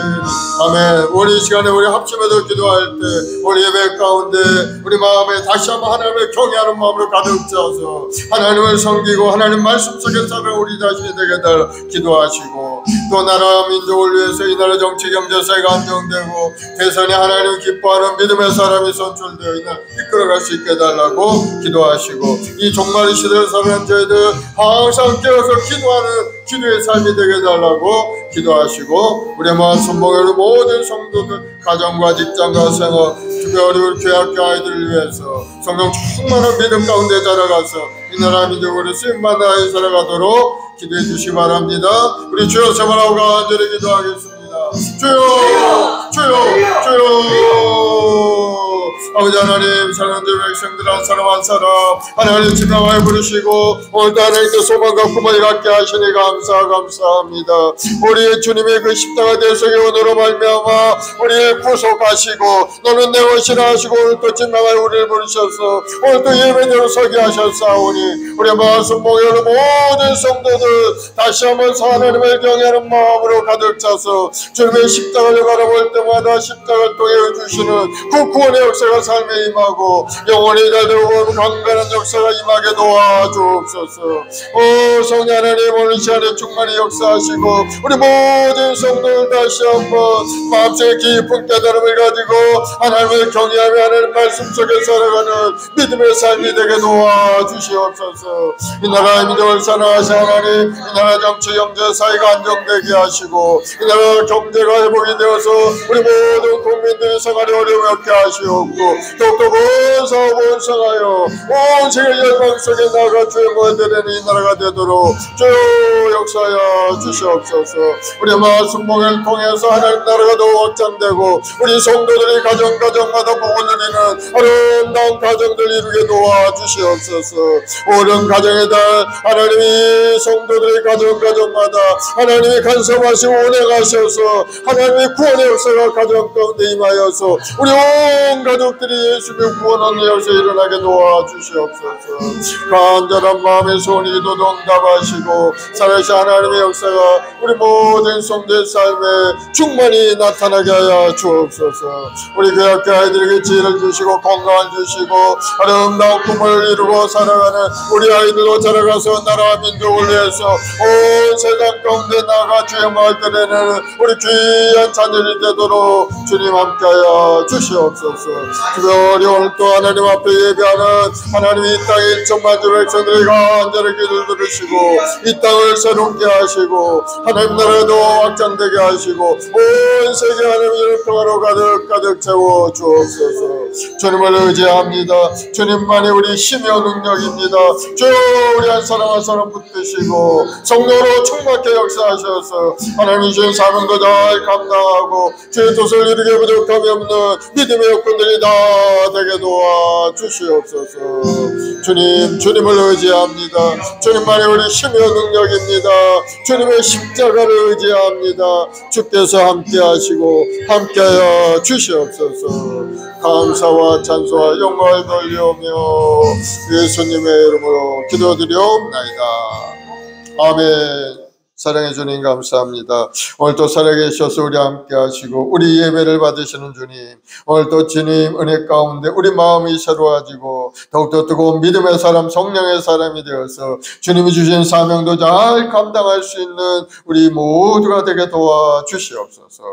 아멘. 우리 시간에 우리 합심해서 기도할 때 우리 예배 가운데 우리 마음에 다시 한번 하나님을 경외하는 마음으로 가득 차서 하나님을 섬기고 하나님 말씀 속에 살아 우리 자신이 되게 달 기도하시고 또 나라 민족을 위해서 이 나라 정치 경제 사회가 안정되고 대선에 하나님 기뻐하는 믿음의 사람이 선출되어 이끌어갈 수 있게 해달라고 기도하시고 이 종말 시대를 살아가는 저희들 항상 깨어서 기도하는 기도의 삶이 되게 해달라고 기도하시고 우리의 마음 순복의 모든 성도들 가정과 직장과 생활 특별히 우리 교회학교 아이들을 위해서 성령 충만한 믿음 가운데 자라가서 이 나라 민족으로 쓰임받아 살아가도록 기도해 주시기 바랍니다. 우리 주여 제발하고 간절히 기도하겠습니다. 주여 주여 주여. 아버지 하나님 사랑하는 백성들 한 사람 한 사람 하나님 지명하여 부르시고 오늘도 하나님께 소망과 꿈을 갖게 하시니 감사합니다. 우리 주님의 그 십자가 대속의 은혜로 말미암아 우리를 구속하시고 너는 내 것이라 하시고 오늘 또 지명하여 우리를 부르셔서 오늘 또 예배대로 서게 하셨사오니 우리 마음 목요일 모든 성도들 다시 한번 하나님을 경외하는 마음으로 가득 차서 주님의 십자가를 바라볼 때마다 십자가를 통해 주시는 그 구원의 역사가 삶에 임하고 영원히 달려오고 강건한 역사가 임하게 도와주옵소서. 오 성령 하나님 오늘 시간에 충만히 역사하시고 우리 모든 성도들 다시 한번 마음속에 깊은 깨달음을 가지고 하나님을 경외하며 하나님 말씀 속에 살아가는 믿음의 삶이 되게 도와주시옵소서. 이 나라의 민족을 사랑하시 하나님 이 나라 정치 경제 사회가 안정되게 하시고 이 나라 경제가 회복이 되어서 우리 모든 국민들의 생활이 어려움이 없게 하시옵고 더욱더 번성하고 번성하여 온 세계 열방 속에 나아가 주의 모델되는 이 나라가 되도록 주 역사하여 주시옵소서. 우리 마을 순복을 통해서 하나님 나라가 더 확장되고 우리 성도들이 가정마다 복을 누리는 아름다운 가정들 이루게 도와주시옵소서. 오랜 가정의 달 하나님이 성도들의 가정마다 하나님이 간섭하시고 운행하셔서 하나님의 구원의 역사가 가정 가운데 임하여서 우리 온 가족들이 아이들이 예수를 구원하는 역사 일어나게 도와주시옵소서. 간절한 마음의 소원이 기도도 응답하시고 살아계신 하나님의 역사가 우리 모든 성도의 삶에 충만히 나타나게 하여 주옵소서. 우리 교학교 아이들에게 지혜를 주시고 건강을 주시고 아름다운 꿈을 이루고 살아가는 우리 아이들로 자라가서 나라와 민족을 위해서 온 세상 가운데 나가 주행할 때에는 우리 귀한 자녀이 되도록 주님 함께하여 주시옵소서. 특별히 오늘 또 하나님 앞에 예배하는 하나님이 이 땅에 1천만 주 백성들이 간절히 기도를 들으시고 이 땅을 새롭게 하시고 하나님 나라도 확장되게 하시고 온 세계 하나님의 평화로 가득 채워 주옵소서. 주님을 의지합니다. 주님만이 우리 힘이요 능력입니다. 주여 우리 한 사람 한 사람 붙드시고 성령으로 충만케 역사하셔서 하나님이 주신 사명도 잘 감당하고 주의 뜻을 이루게 부족함이 없는 믿음의 여건들이 다 되게 도와주시옵소서. 주님을 의지합니다. 주님만이 우리 힘이요 능력입니다. 주님의 십자가를 의지합니다. 주께서 함께하시고 함께하여 주시옵소서. 감사와 찬송과 영광을 돌리오며 예수님의 이름으로 기도드리옵나이다. 아멘. 사랑해 주님 감사합니다. 오늘도 살아계셔서 우리 함께 하시고 우리 예배를 받으시는 주님, 오늘도 주님 은혜 가운데 우리 마음이 새로워지고 더욱더 뜨거운 믿음의 사람, 성령의 사람이 되어서 주님이 주신 사명도 잘 감당할 수 있는 우리 모두가 되게 도와주시옵소서.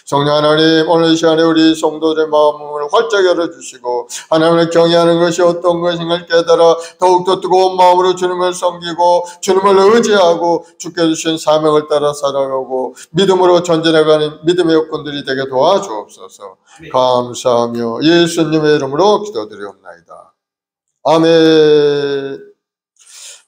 성령 하나님, 오늘 이 시간에 우리 성도들의 마음을 활짝 열어주시고 하나님을 경외하는 것이 어떤 것인가를 깨달아 더욱더 뜨거운 마음으로 주님을 섬기고 주님을 의지하고 주께 주신 사명을 따라 살아가고 믿음으로 전진해가는 믿음의 여건들이 되게 도와주옵소서. 감사하며 예수님의 이름으로 기도드리옵나이다. 아멘.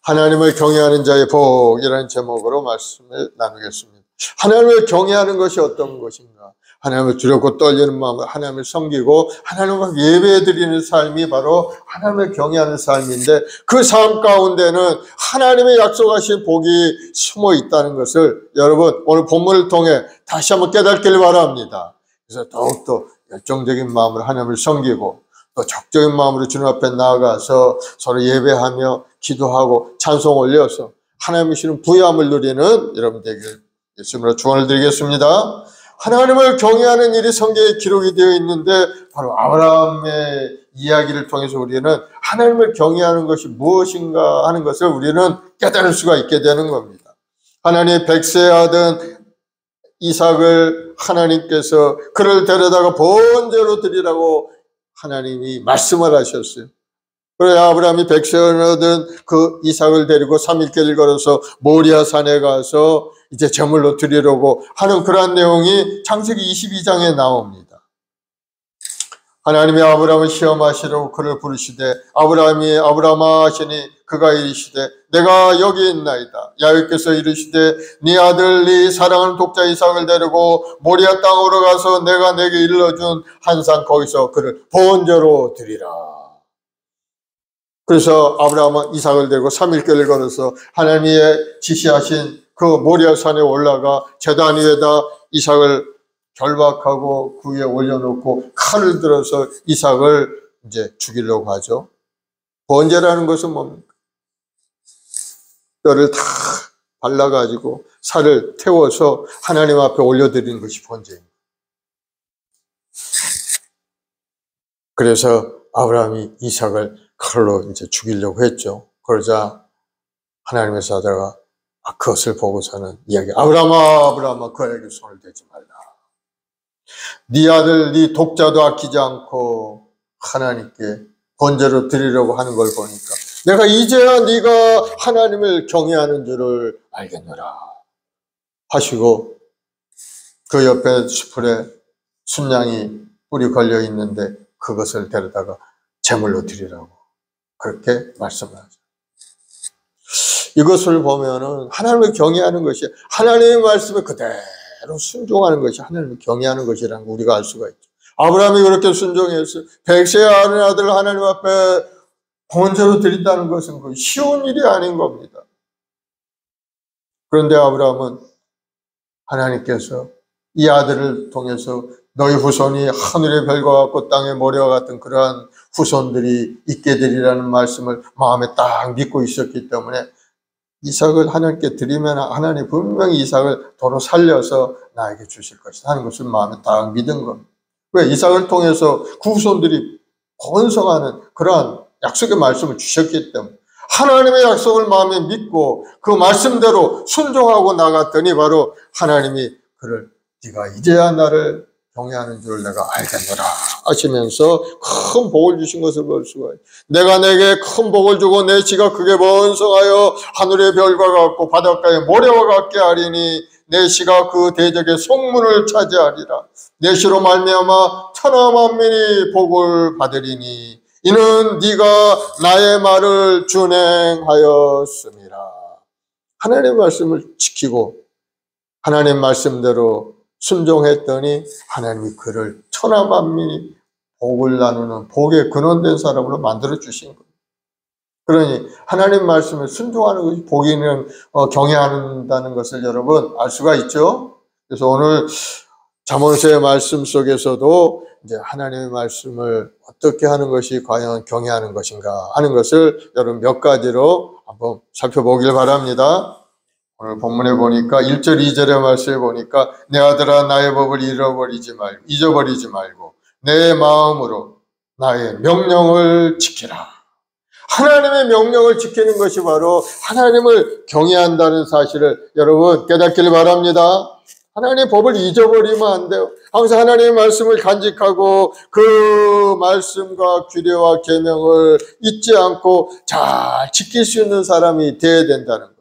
하나님을 경외하는 자의 복이라는 제목으로 말씀을 나누겠습니다. 하나님을 경외하는 것이 어떤 것인가? 하나님을 두렵고 떨리는 마음으로 하나님을 섬기고 하나님을 예배드리는 삶이 바로 하나님을 경외하는 삶인데, 그 삶 가운데는 하나님의 약속하신 복이 숨어 있다는 것을 여러분 오늘 본문을 통해 다시 한번 깨닫기를 바랍니다. 그래서 더욱더 열정적인 마음으로 하나님을 섬기고 또 적적인 마음으로 주님 앞에 나아가서 서로 예배하며 기도하고 찬송 올려서 하나님이 주시는 부유함을 누리는 여러분 되길 예수님으로 축원을 드리겠습니다. 하나님을 경외하는 일이 성경에 기록이 되어 있는데 바로 아브라함의 이야기를 통해서 우리는 하나님을 경외하는 것이 무엇인가 하는 것을 우리는 깨달을 수가 있게 되는 겁니다. 하나님의 백세하던 이삭을 하나님께서 그를 데려다가 번제로 드리라고 하나님이 말씀을 하셨어요. 그래서 아브라함이 백세하던 그 이삭을 데리고 3일길을 걸어서 모리아 산에 가서 이제 제물로 드리려고 하는 그러한 내용이 창세기 22장에 나옵니다. 하나님이 아브라함을 시험하시려고 그를 부르시되 아브라함아 하시니 그가 이르시되 내가 여기 있나이다. 야훼께서 이르시되 네 아들 네 사랑하는 독자 이삭을 데리고 모리아 땅으로 가서 내가 내게 일러준 한 산 거기서 그를 번제로 드리라. 그래서 아브라함은 이삭을 데리고 3일길을 걸어서 하나님이 지시하신 그 모리아 산에 올라가 제단 위에다 이삭을 결박하고 그 위에 올려놓고 칼을 들어서 이삭을 이제 죽이려고 하죠. 번제라는 것은 뭡니까? 뼈를 다 발라가지고 살을 태워서 하나님 앞에 올려드리는 것이 번제입니다. 그래서 아브라함이 이삭을 칼로 이제 죽이려고 했죠. 그러자 하나님의 사자가 그것을 보고서는 이야기, 아브라함아 그에게 손을 대지 말라. 네 아들 네 독자도 아끼지 않고 하나님께 번제로 드리려고 하는 걸 보니까 내가 이제야 네가 하나님을 경외하는 줄을 알겠노라 하시고 그 옆에 수풀에 순양이 뿔이 걸려 있는데 그것을 데려다가 제물로 드리라고 그렇게 말씀을 하죠. 이것을 보면은 하나님을 경외하는 것이 하나님의 말씀에 그대로 순종하는 것이 하나님을 경외하는 것이라는 걸 우리가 알 수가 있죠. 아브라함이 그렇게 순종했어요. 백세하는 아들을 하나님 앞에 번제로 드린다는 것은 쉬운 일이 아닌 겁니다. 그런데 아브라함은 하나님께서 이 아들을 통해서 너희 후손이 하늘의 별과 같고 땅의 모래와 같은 그러한 후손들이 있게 되리라는 말씀을 마음에 딱 믿고 있었기 때문에 이삭을 하나님께 드리면 하나님 분명히 이삭을 도로 살려서 나에게 주실 것이다 하는 것을 마음에 딱 믿은 겁니다. 왜? 이삭을 통해서 그 후손들이 번성하는 그러한 약속의 말씀을 주셨기 때문에 하나님의 약속을 마음에 믿고 그 말씀대로 순종하고 나갔더니 바로 하나님이 그를 네가 이제야 나를 경외하는 줄 내가 알겠노라 하시면서 큰 복을 주신 것을 볼 수가 있어요. 내가 내게 큰 복을 주고 내 씨가 크게 번성하여 하늘의 별과 같고 바닷가의 모래와 같게 하리니 내 씨가 그 대적의 성문을 차지하리라. 내 씨로 말미암아 천하 만민이 복을 받으리니 이는 네가 나의 말을 준행하였음이라. 하나님의 말씀을 지키고 하나님 말씀대로 순종했더니 하나님이 그를 천하 만민이 복을 나누는 복의 근원된 사람으로 만들어 주신 겁니다. 그러니 하나님 말씀을 순종하는 것이 복이는 경외한다는 것을 여러분 알 수가 있죠. 그래서 오늘 잠언서의 말씀 속에서도 이제 하나님의 말씀을 어떻게 하는 것이 과연 경외하는 것인가 하는 것을 여러분 몇 가지로 한번 살펴보길 바랍니다. 오늘 본문에 보니까 1절, 2절의 말씀에 보니까 내 아들아 나의 법을 잊어버리지 말고 내 마음으로 나의 명령을 지키라. 하나님의 명령을 지키는 것이 바로 하나님을 경외한다는 사실을 여러분 깨닫길 바랍니다. 하나님의 법을 잊어버리면 안 돼요. 항상 하나님의 말씀을 간직하고 그 말씀과 규례와 계명을 잊지 않고 잘 지킬 수 있는 사람이 되어야 된다는 것.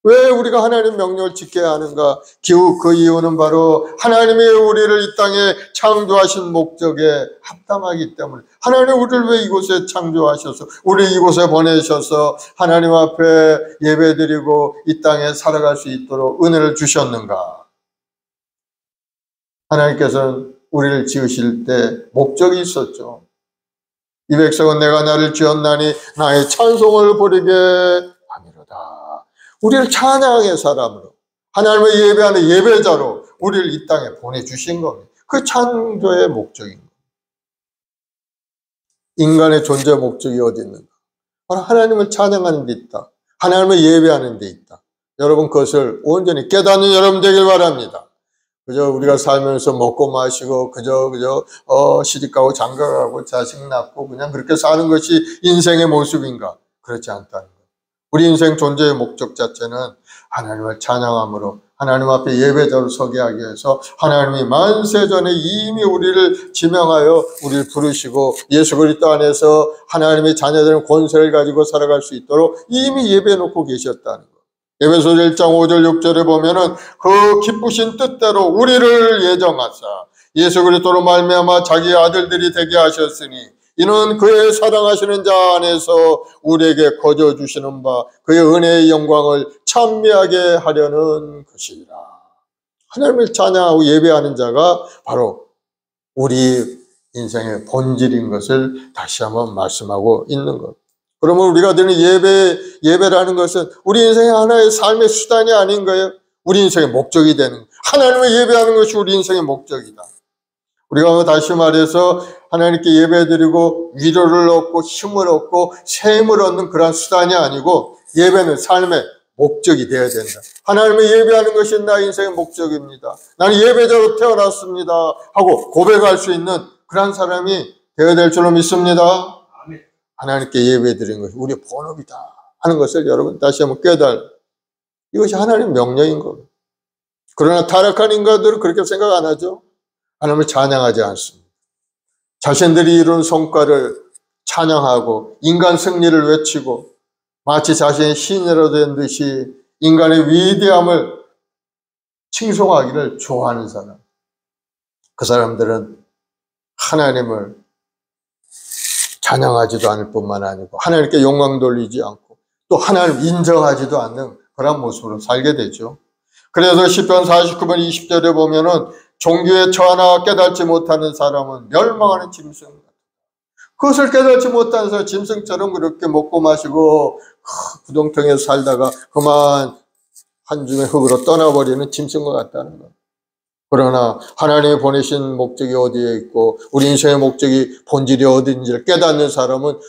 왜 우리가 하나님 명령을 지켜야 하는가? 그 이유는 바로 하나님이 우리를 이 땅에 창조하신 목적에 합당하기 때문에 하나님 우리를 왜 이곳에 창조하셔서 우리 이곳에 보내셔서 하나님 앞에 예배드리고 이 땅에 살아갈 수 있도록 은혜를 주셨는가? 하나님께서는 우리를 지으실 때 목적이 있었죠. 이 백성은 내가 나를 지었나니 나의 찬송을 부르게 함이로다. 우리를 찬양의 사람으로 하나님을 예배하는 예배자로 우리를 이 땅에 보내주신 겁니다. 그 창조의 목적인 겁니다. 인간의 존재 목적이 어디 있는가? 바로 하나님을 찬양하는 데 있다. 하나님을 예배하는 데 있다. 여러분 그것을 온전히 깨닫는 여러분 되길 바랍니다. 그저 우리가 살면서 먹고 마시고 그저 시집가고 장가가고 자식 낳고 그냥 그렇게 사는 것이 인생의 모습인가? 그렇지 않다는 것. 우리 인생 존재의 목적 자체는 하나님을 찬양함으로 하나님 앞에 예배자로 서게 하기 위해서 하나님이 만세전에 이미 우리를 지명하여 우리를 부르시고 예수 그리스도 안에서 하나님의 자녀들은 권세를 가지고 살아갈 수 있도록 이미 예배해 놓고 계셨다는 것. 에베소 1장 5절 6절에 보면은 그 기쁘신 뜻대로 우리를 예정하사 예수 그리스도로 말미암아 자기 아들들이 되게 하셨으니 이는 그의 사랑하시는 자 안에서 우리에게 거저 주시는 바 그의 은혜의 영광을 찬미하게 하려는 것이라. 하나님을 찬양하고 예배하는 자가 바로 우리 인생의 본질인 것을 다시 한번 말씀하고 있는 것. 그러면 우리가 드리는 예배라는 것은 우리 인생의 하나의 삶의 수단이 아닌 거예요. 우리 인생의 목적이 되는 거예요. 하나님을 예배하는 것이 우리 인생의 목적이다. 우리가 다시 말해서 하나님께 예배드리고 위로를 얻고 힘을 얻고 샘을 얻는 그런 수단이 아니고 예배는 삶의 목적이 되어야 된다. 하나님을 예배하는 것이 나의 인생의 목적입니다. 나는 예배자로 태어났습니다 하고 고백할 수 있는 그런 사람이 되어야 될 줄로 믿습니다. 하나님께 예배드리는 것이 우리의 본업이다 하는 것을 여러분 다시 한번 이것이 하나님의 명령인 겁니다. 그러나 타락한 인간들은 그렇게 생각 안 하죠. 하나님을 찬양하지 않습니다. 자신들이 이룬 성과를 찬양하고 인간 승리를 외치고 마치 자신의 신이라 된 듯이 인간의 위대함을 칭송하기를 좋아하는 사람. 그 사람들은 하나님을 찬양하지도 않을 뿐만 아니고 하나님께 영광 돌리지 않고 또 하나님을 인정하지도 않는 그런 모습으로 살게 되죠. 그래서 시편 49편 20절에 보면은 종교에 처하나 깨닫지 못하는 사람은 멸망하는 짐승 같다. 그것을 깨닫지 못하는 사람 짐승처럼 그렇게 먹고 마시고 구덩텅이에서 살다가 그만 한 줌의 흙으로 떠나버리는 짐승과 같다는 것. 그러나 하나님이 보내신 목적이 어디에 있고 우리 인생의 목적이 본질이 어딘지를 깨닫는 사람은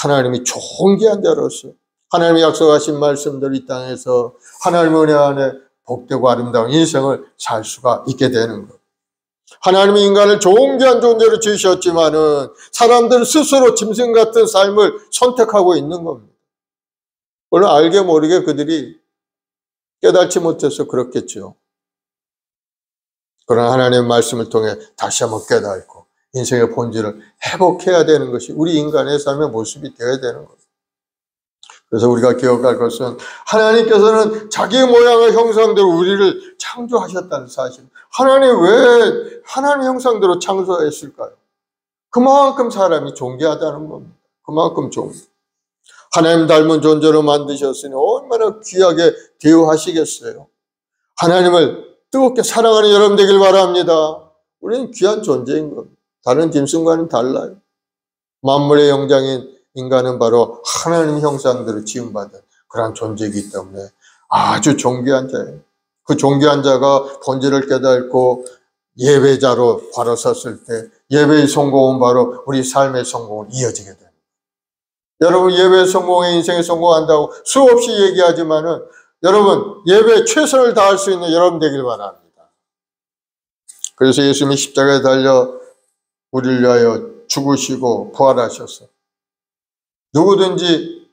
하나님이 존귀한 자로서 하나님이 약속하신 말씀들 이 땅에서 하나님의 은혜 안에 복되고 아름다운 인생을 살 수가 있게 되는 것. 하나님이 인간을 존귀한 존재로 지으셨지만은 사람들 스스로 짐승 같은 삶을 선택하고 있는 겁니다. 물론 알게 모르게 그들이 깨닫지 못해서 그렇겠죠. 그러나 하나님의 말씀을 통해 다시 한번 깨닫고 인생의 본질을 회복해야 되는 것이 우리 인간의 삶의 모습이 되어야 되는 거예요. 그래서 우리가 기억할 것은 하나님께서는 자기의 모양의 형상대로 우리를 창조하셨다는 사실. 하나님 왜 하나님의 형상대로 창조했을까요? 그만큼 사람이 존귀하다는 겁니다. 그만큼 존귀. 하나님 닮은 존재로 만드셨으니 얼마나 귀하게 대우하시겠어요. 하나님을 뜨겁게 사랑하는 여러분 되길 바랍니다. 우리는 귀한 존재인 겁니다. 다른 짐승과는 달라요. 만물의 영장인 인간은 바로 하나님 형상대로 지음받은 그러한 존재이기 때문에 아주 존귀한 자예요. 그 존귀한 자가 본질을 깨닫고 예배자로 바로 섰을 때 예배의 성공은 바로 우리 삶의 성공으로 이어지게 됩니다. 여러분 예배의 성공에 인생의 성공한다고 수없이 얘기하지만은 여러분 예배에 최선을 다할 수 있는 여러분 되길 바랍니다. 그래서 예수님이 십자가에 달려 우리를 위하여 죽으시고 부활하셔서 누구든지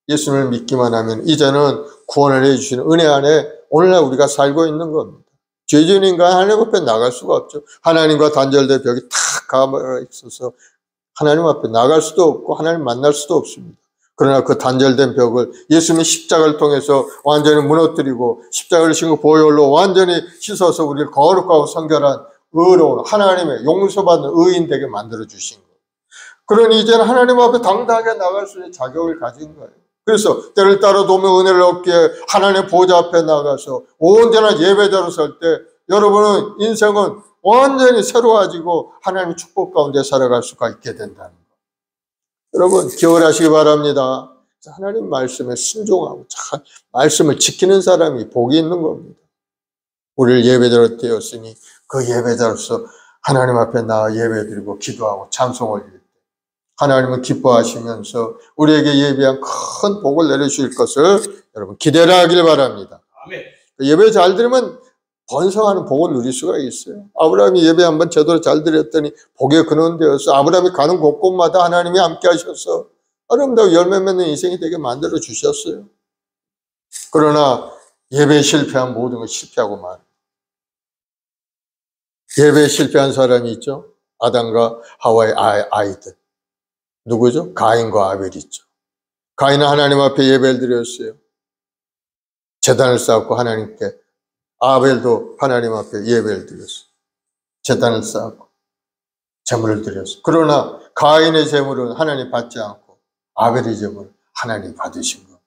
예수님을 믿기만 하면 이제는 구원을 해주시는 은혜 안에 오늘날 우리가 살고 있는 겁니다. 죄지은 인간 하나님 앞에 나갈 수가 없죠. 하나님과 단절된 벽이 탁 가버려 있어서 하나님 앞에 나갈 수도 없고 하나님 만날 수도 없습니다. 그러나 그 단절된 벽을 예수님이 십자가를 통해서 완전히 무너뜨리고 십자가를 신고 보혈로 완전히 씻어서 우리를 거룩하고 성결한 의로운 하나님의 용서받는 의인 되게 만들어주신 거예요. 그러니 이제는 하나님 앞에 당당하게 나갈 수 있는 자격을 가진 거예요. 그래서 때를 따라 도며 은혜를 얻기에 하나님의 보좌 앞에 나가서 온전한 예배자로 설 때 여러분은 인생은 완전히 새로워지고 하나님의 축복 가운데 살아갈 수가 있게 된다는 거. 여러분 기억을 하시기 바랍니다. 하나님 말씀에 순종하고 잘 말씀을 지키는 사람이 복이 있는 겁니다. 우리를 예배자로 되었으니 그 예배자로서 하나님 앞에 나와 예배드리고 기도하고 찬송 올릴 때 하나님은 기뻐하시면서 우리에게 예비한 큰 복을 내려주실 것을 여러분 기대를 하길 바랍니다. 아멘. 예배 잘 드리면 번성하는 복을 누릴 수가 있어요. 아브라함이 예배 한번 제대로 잘 드렸더니 복의 근원 되어서 아브라함이 가는 곳곳마다 하나님이 함께 하셔서 아름다운 열매 맺는 인생이 되게 만들어 주셨어요. 그러나 예배에 실패한 모든 걸 실패하고 말. 예배에 실패한 사람이 있죠. 아담과 하와의 아이들. 누구죠? 가인과 아벨이 있죠. 가인은 하나님 앞에 예배를 드렸어요. 제단을 쌓았고 하나님께. 아벨도 하나님 앞에 예배를 드렸어요. 제단을 쌓았고 제물을 드렸어요. 그러나 가인의 제물은 하나님 받지 않고 아벨의 제물은 하나님 받으신 것.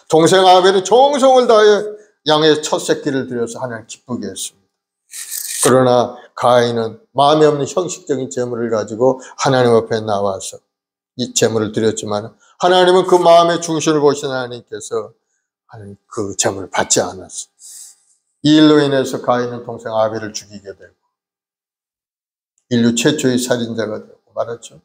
동생 아벨은 정성을 다해 양의 첫 새끼를 드려서 하나님 기쁘게 했습니다. 그러나 가인은 마음에 없는 형식적인 제물을 가지고 하나님 앞에 나와서 이 제물을 드렸지만 하나님은 그 마음의 중심을 보신 하나님께서 하나님 그 제물을 받지 않았어요. 이 일로 인해서 가인은 동생 아벨을 죽이게 되고 인류 최초의 살인자가 되고 말았죠.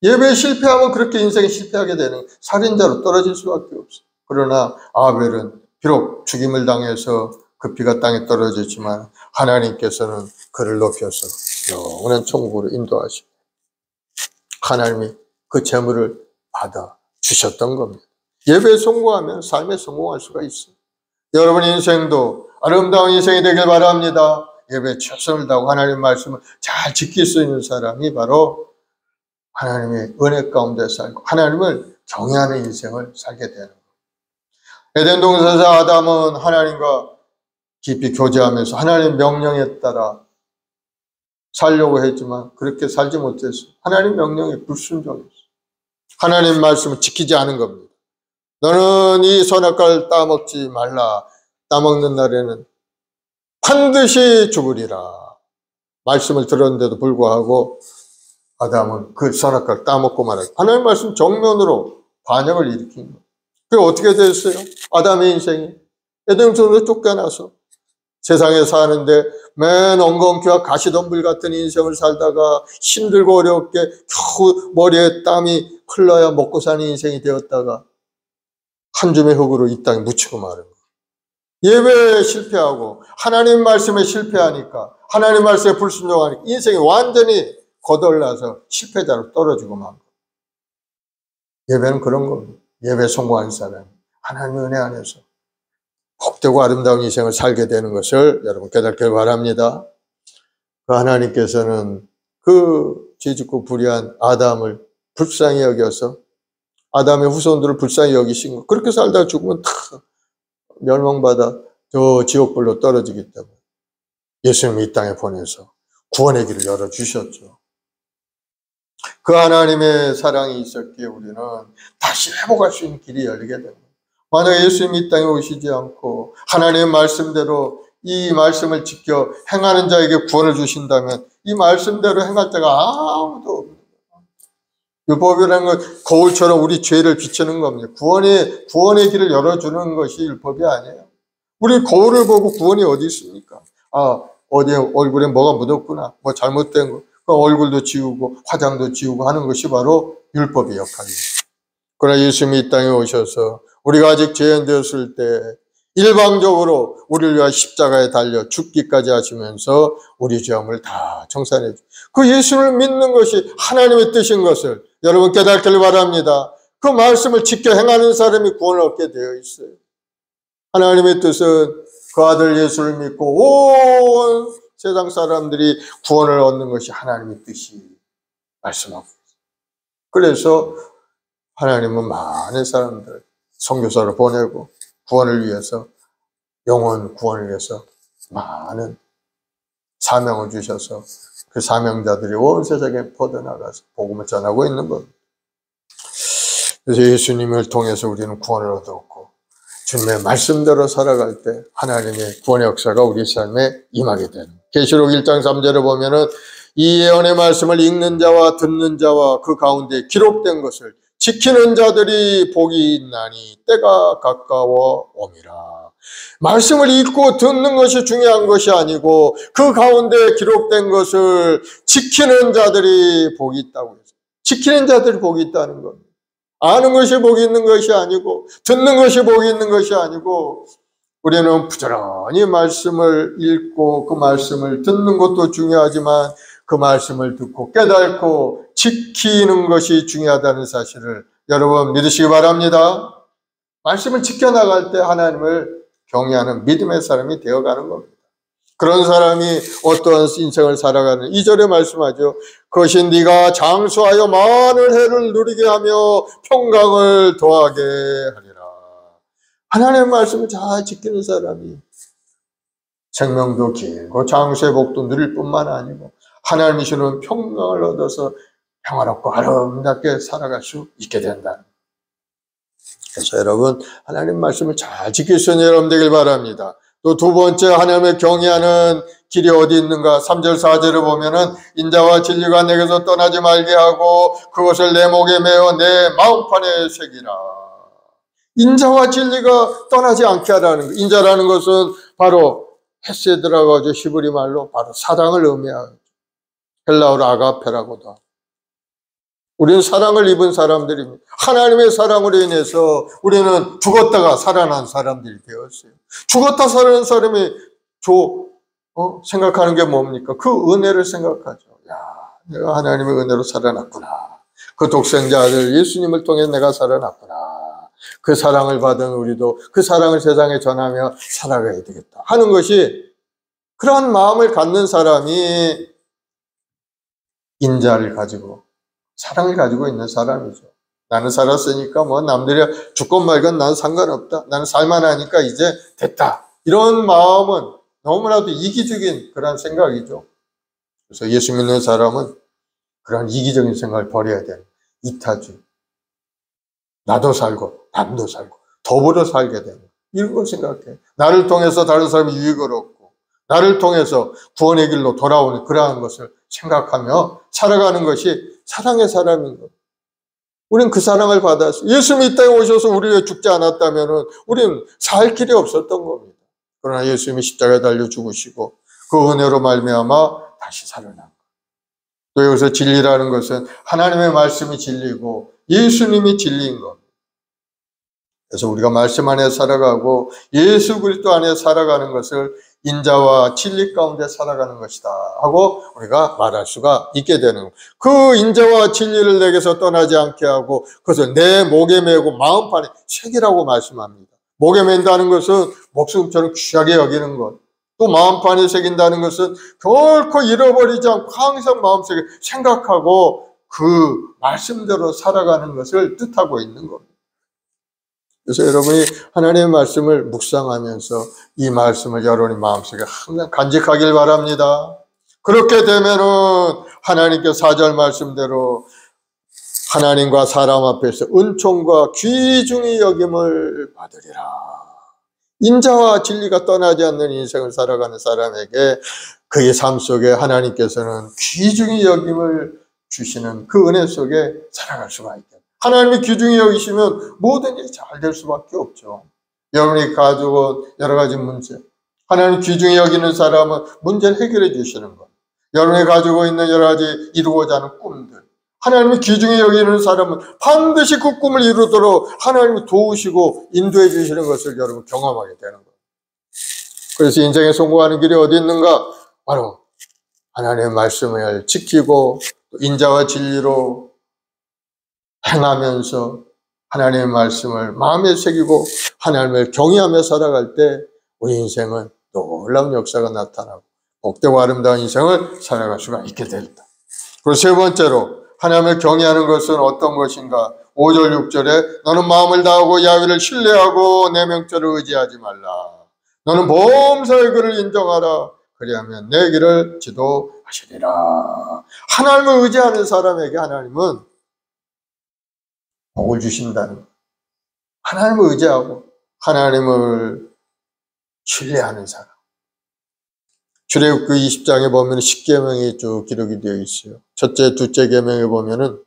예배에 실패하면 그렇게 인생에 실패하게 되는 살인자로 떨어질 수밖에 없어요. 그러나 아벨은 비록 죽임을 당해서 그 피가 땅에 떨어졌지만 하나님께서는 그를 높여서 영원한 천국으로 인도하시고 하나님이 그 재물을 받아 주셨던 겁니다. 예배에 성공하면 삶에 성공할 수가 있어요. 여러분 인생도 아름다운 인생이 되길 바랍니다. 예배에 최선을 다하고 하나님 말씀을 잘 지킬 수 있는 사람이 바로 하나님의 은혜 가운데 살고 하나님을 경외하는 인생을 살게 되는 거예요. 에덴 동산에서 아담은 하나님과 깊이 교제하면서 하나님의 명령에 따라 살려고 했지만 그렇게 살지 못했어요. 하나님 명령에 불순종했어요. 하나님 말씀을 지키지 않은 겁니다. 너는 이 선악과를 따먹지 말라. 따먹는 날에는 반드시 죽으리라. 말씀을 들었는데도 불구하고 아담은 그 선악과를 따먹고 말았어요. 하나님 말씀 정면으로 반역을 일으킨 거예요. 그게 어떻게 됐어요? 아담의 인생이 에덴 동산에서 쫓겨나서 세상에 사는데 맨 엉겅퀴와 가시덤불 같은 인생을 살다가 힘들고 어렵게 겨우 머리에 땀이 흘러야 먹고 사는 인생이 되었다가 한 줌의 흙으로 이 땅에 묻히고 마는 거예요. 예배에 실패하고 하나님 말씀에 실패하니까, 하나님 말씀에 불순종하니까 인생이 완전히 거덜나서 실패자로 떨어지고 만 거예요. 예배는 그런 겁니다. 예배에 성공한 사람이 하나님의 은혜 안에서 복되고 아름다운 인생을 살게 되는 것을 여러분 깨닫길 바랍니다. 그 하나님께서는 그 죄짓고 불의한 아담을 불쌍히 여겨서 아담의 후손들을 불쌍히 여기신 거, 그렇게 살다 죽으면 다 멸망받아 저 지옥불로 떨어지기 때문에 예수님이 이 땅에 보내서 구원의 길을 열어주셨죠. 그 하나님의 사랑이 있었기에 우리는 다시 회복할 수 있는 길이 열리게 됩니다. 만약에 예수님이 이 땅에 오시지 않고 하나님의 말씀대로 이 말씀을 지켜 행하는 자에게 구원을 주신다면 이 말씀대로 행할 자가 아무도 없는 거예요. 율법이라는 건 거울처럼 우리 죄를 비추는 겁니다. 구원의 길을 열어주는 것이 율법이 아니에요. 우리 거울을 보고 구원이 어디 있습니까? 어디에 얼굴에 뭐가 묻었구나, 뭐 잘못된 거, 그 얼굴도 지우고 화장도 지우고 하는 것이 바로 율법의 역할이에요. 그러나 예수님이 이 땅에 오셔서 우리가 아직 죄인 되었을 때 일방적으로 우리를 위하여 십자가에 달려 죽기까지 하시면서 우리 죄함을 다 청산해 주고, 그 예수를 믿는 것이 하나님의 뜻인 것을 여러분 깨닫기를 바랍니다. 그 말씀을 지켜 행하는 사람이 구원을 얻게 되어 있어요. 하나님의 뜻은 그 아들 예수를 믿고 온 세상 사람들이 구원을 얻는 것이 하나님의 뜻이 말씀하고 있어요. 그래서 하나님은 많은 사람들 선교사를 보내고 구원을 위해서, 영혼 구원을 위해서 많은 사명을 주셔서 그 사명자들이 온 세상에 퍼져나가서 복음을 전하고 있는 겁니다. 그래서 예수님을 통해서 우리는 구원을 얻었고 주님의 말씀대로 살아갈 때 하나님의 구원의 역사가 우리 삶에 임하게 되는, 계시록 1장 3절에 보면은 이 예언의 말씀을 읽는 자와 듣는 자와 그 가운데 기록된 것을 지키는 자들이 복이 있나니 때가 가까워 옴이라. 말씀을 읽고 듣는 것이 중요한 것이 아니고 그 가운데 기록된 것을 지키는 자들이 복이 있다고 했어요. 지키는 자들이 복이 있다는 겁니다. 아는 것이 복이 있는 것이 아니고 듣는 것이 복이 있는 것이 아니고, 우리는 부지런히 말씀을 읽고 그 말씀을 듣는 것도 중요하지만 그 말씀을 듣고 깨닫고 지키는 것이 중요하다는 사실을 여러분 믿으시기 바랍니다. 말씀을 지켜나갈 때 하나님을 경외하는 믿음의 사람이 되어가는 겁니다. 그런 사람이 어떠한 인생을 살아가는, 2절에 말씀하죠. 그것이 네가 장수하여 많은 해를 누리게 하며 평강을 더하게 하리라. 하나님의 말씀을 잘 지키는 사람이 생명도 길고 장수의 복도 누릴 뿐만 아니고 하나님이 주는 평강을 얻어서 평화롭고 아름답게 살아갈 수 있게 된다. 그래서 여러분 하나님 말씀을 잘 지킬 수 있는 여러분 되길 바랍니다. 또 두 번째, 하나님을 경외하는 길이 어디 있는가? 3절 4절을 보면은 인자와 진리가 내게서 떠나지 말게 하고 그것을 내 목에 메어 내 마음판에 새기라. 인자와 진리가 떠나지 않게 하라는 거. 인자라는 것은 바로 헤세드라고 하죠. 히브리 말로 바로 사랑을 의미하죠. 헬라어로 아가페라고도 하고. 우리는 사랑을 입은 사람들입니다. 하나님의 사랑으로 인해서 우리는 죽었다가 살아난 사람들이 되었어요. 죽었다 살아난 사람이 생각하는 게 뭡니까? 그 은혜를 생각하죠. 야, 내가 하나님의 은혜로 살아났구나. 그 독생자 아들 예수님을 통해 내가 살아났구나. 그 사랑을 받은 우리도 그 사랑을 세상에 전하며 살아가야 되겠다 하는 것이, 그러한 마음을 갖는 사람이 인자를 가지고 사랑을 가지고 있는 사람이죠. 나는 살았으니까 뭐 남들이 죽건 말건 나는 상관없다. 나는 살만하니까 이제 됐다. 이런 마음은 너무나도 이기적인 그런 생각이죠. 그래서 예수 믿는 사람은 그런 이기적인 생각을 버려야 돼요. 이타주의. 나도 살고 남도 살고 더불어 살게 되는 이런 걸 생각해. 나를 통해서 다른 사람이 유익을 얻고 나를 통해서 구원의 길로 돌아오는 그러한 것을 생각하며 살아가는 것이 사랑의 사람인 것. 우리는 그 사랑을 받았어요. 예수님이 이 땅에 오셔서 우리를 죽지 않았다면 우리는 살 길이 없었던 겁니다. 그러나 예수님이 십자가에 달려 죽으시고 그 은혜로 말미암아 다시 살아난. 또 여기서 진리라는 것은 하나님의 말씀이 진리고 예수님이 진리인 겁니다. 그래서 우리가 말씀 안에 살아가고 예수 그리스도 안에 살아가는 것을 인자와 진리 가운데 살아가는 것이다 하고 우리가 말할 수가 있게 되는 겁니다. 그 인자와 진리를 내게서 떠나지 않게 하고 그것을 내 목에 메고 마음판에 새기라고 말씀합니다. 목에 맨다는 것은 목숨처럼 귀하게 여기는 것, 또 마음판에 새긴다는 것은 결코 잃어버리지 않고 항상 마음속에 생각하고 그 말씀대로 살아가는 것을 뜻하고 있는 겁니다. 그래서 여러분이 하나님의 말씀을 묵상하면서 이 말씀을 여러분의 마음속에 항상 간직하길 바랍니다. 그렇게 되면은 하나님께 4절 말씀대로 하나님과 사람 앞에서 은총과 귀중히 여김을 받으리라. 인자와 진리가 떠나지 않는 인생을 살아가는 사람에게 그의 삶 속에 하나님께서는 귀중히 여김을 주시는 그 은혜 속에 살아갈 수가 있다. 하나님이 귀중히 여기시면 모든 일이 잘 될 수밖에 없죠. 여러분이 가지고 여러 가지 문제, 하나님 귀중히 여기는 사람은 문제를 해결해 주시는 것. 여러분이 가지고 있는 여러 가지 이루고자 하는 꿈들, 하나님이 귀중히 여기는 사람은 반드시 그 꿈을 이루도록 하나님이 도우시고 인도해 주시는 것을 여러분 경험하게 되는 거예요. 그래서 인생에 성공하는 길이 어디 있는가? 바로 하나님의 말씀을 지키고 인자와 진리로 행하면서 하나님의 말씀을 마음에 새기고 하나님을 경외하며 살아갈 때 우리 인생은 놀라운 역사가 나타나고 복되고 아름다운 인생을 살아갈 수가 있게 된다. 그리고 세 번째로 하나님을 경외하는 것은 어떤 것인가? 5절 6절에 너는 마음을 다하고 야훼를 신뢰하고 내 명절을 의지하지 말라. 너는 범사의 그를 인정하라. 그리하면 내 길을 지도하시리라. 하나님을 의지하는 사람에게 하나님은 복을 주신다는 것. 하나님을 의지하고 하나님을 신뢰하는 사람. 출애굽기 20장에 보면 10계명이 쭉 기록이 되어 있어요. 첫째, 둘째 계명에 보면은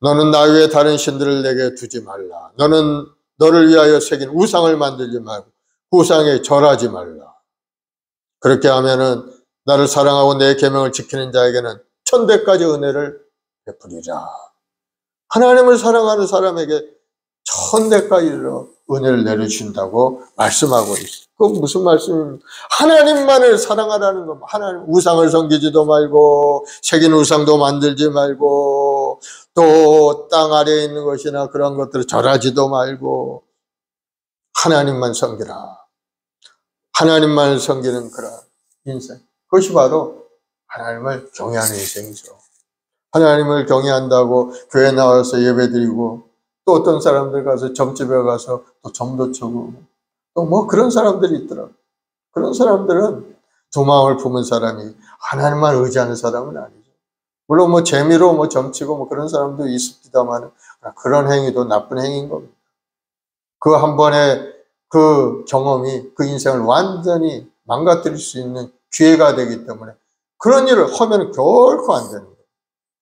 너는 나 외에 다른 신들을 내게 두지 말라. 너는 너를 위하여 새긴 우상을 만들지 말고 그 우상에 절하지 말라. 그렇게 하면은 나를 사랑하고 내 계명을 지키는 자에게는 천대까지 은혜를 베푸리라. 하나님을 사랑하는 사람에게 천대까지 은혜를 내려준다고 말씀하고 있어요. 그건 무슨 말씀입니까? 하나님만을 사랑하라는 겁니다. 하나님 우상을 섬기지도 말고 새긴 우상도 만들지 말고 또 땅 아래에 있는 것이나 그런 것들을 절하지도 말고 하나님만 섬기라. 하나님만을 섬기는 그런 인생. 그것이 바로 하나님을 경외하는 인생이죠. 하나님을 경외한다고 교회 나와서 예배드리고 또 어떤 사람들 가서 점집에 가서 또 점도 쳐고 또 뭐 그런 사람들이 있더라고요. 그런 사람들은 두 마음을 품은 사람이 하나님만 의지하는 사람은 아니죠. 물론 뭐 재미로 뭐 점치고 뭐 그런 사람도 있습니다만 그런 행위도 나쁜 행위인 겁니다. 그 한 번의 그 경험이 그 인생을 완전히 망가뜨릴 수 있는 기회가 되기 때문에 그런 일을 하면 결코 안 되는 거예요.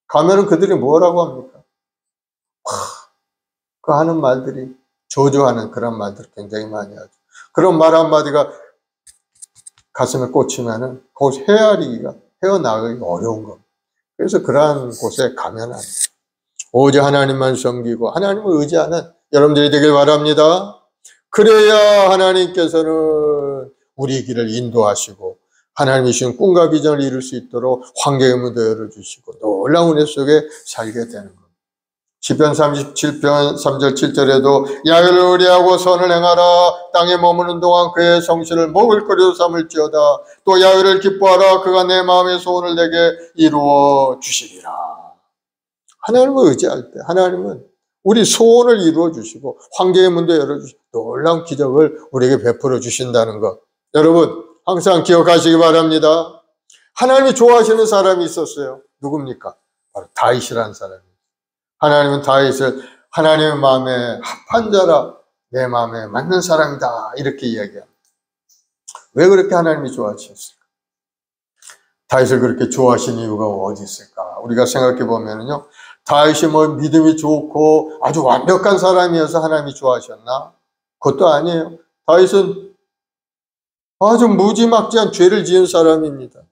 가면은 그들이 뭐라고 합니까? 그 하는 말들이 저주하는 그런 말들 굉장히 많이 하죠. 그런 말 한마디가 가슴에 꽂히면은 거기서 헤어나가기가 어려운 겁니다. 그래서 그러한 곳에 가면 안 돼요. 오직 하나님만 섬기고 하나님을 의지하는 여러분들이 되길 바랍니다. 그래야 하나님께서는 우리 길을 인도하시고 하나님이 주신 꿈과 비전을 이룰 수 있도록 환경의 문도 열어주시고 놀라운 은혜 속에 살게 되는 겁니다. 시편 37편 3절 7절에도 야훼를 의뢰하고 선을 행하라. 땅에 머무는 동안 그의 성실을 먹을 거리로 삼을지어다. 또 야훼를 기뻐하라. 그가 내 마음의 소원을 내게 이루어 주시리라. 하나님을 의지할 때 하나님은 우리 소원을 이루어 주시고 환경의 문도 열어주시고 놀라운 기적을 우리에게 베풀어 주신다는 것. 여러분 항상 기억하시기 바랍니다. 하나님이 좋아하시는 사람이 있었어요. 누굽니까? 바로 다윗이라는 사람이에요. 하나님은 다윗을 하나님의 마음에 합한 자라, 내 마음에 맞는 사람이다 이렇게 이야기합니다. 왜 그렇게 하나님이 좋아하셨을까? 다윗을 그렇게 좋아하신 이유가 어디 있을까? 우리가 생각해 보면요, 다윗이 뭐 믿음이 좋고 아주 완벽한 사람이어서 하나님이 좋아하셨나? 그것도 아니에요. 다윗은 아주 무지막지한 죄를 지은 사람입니다.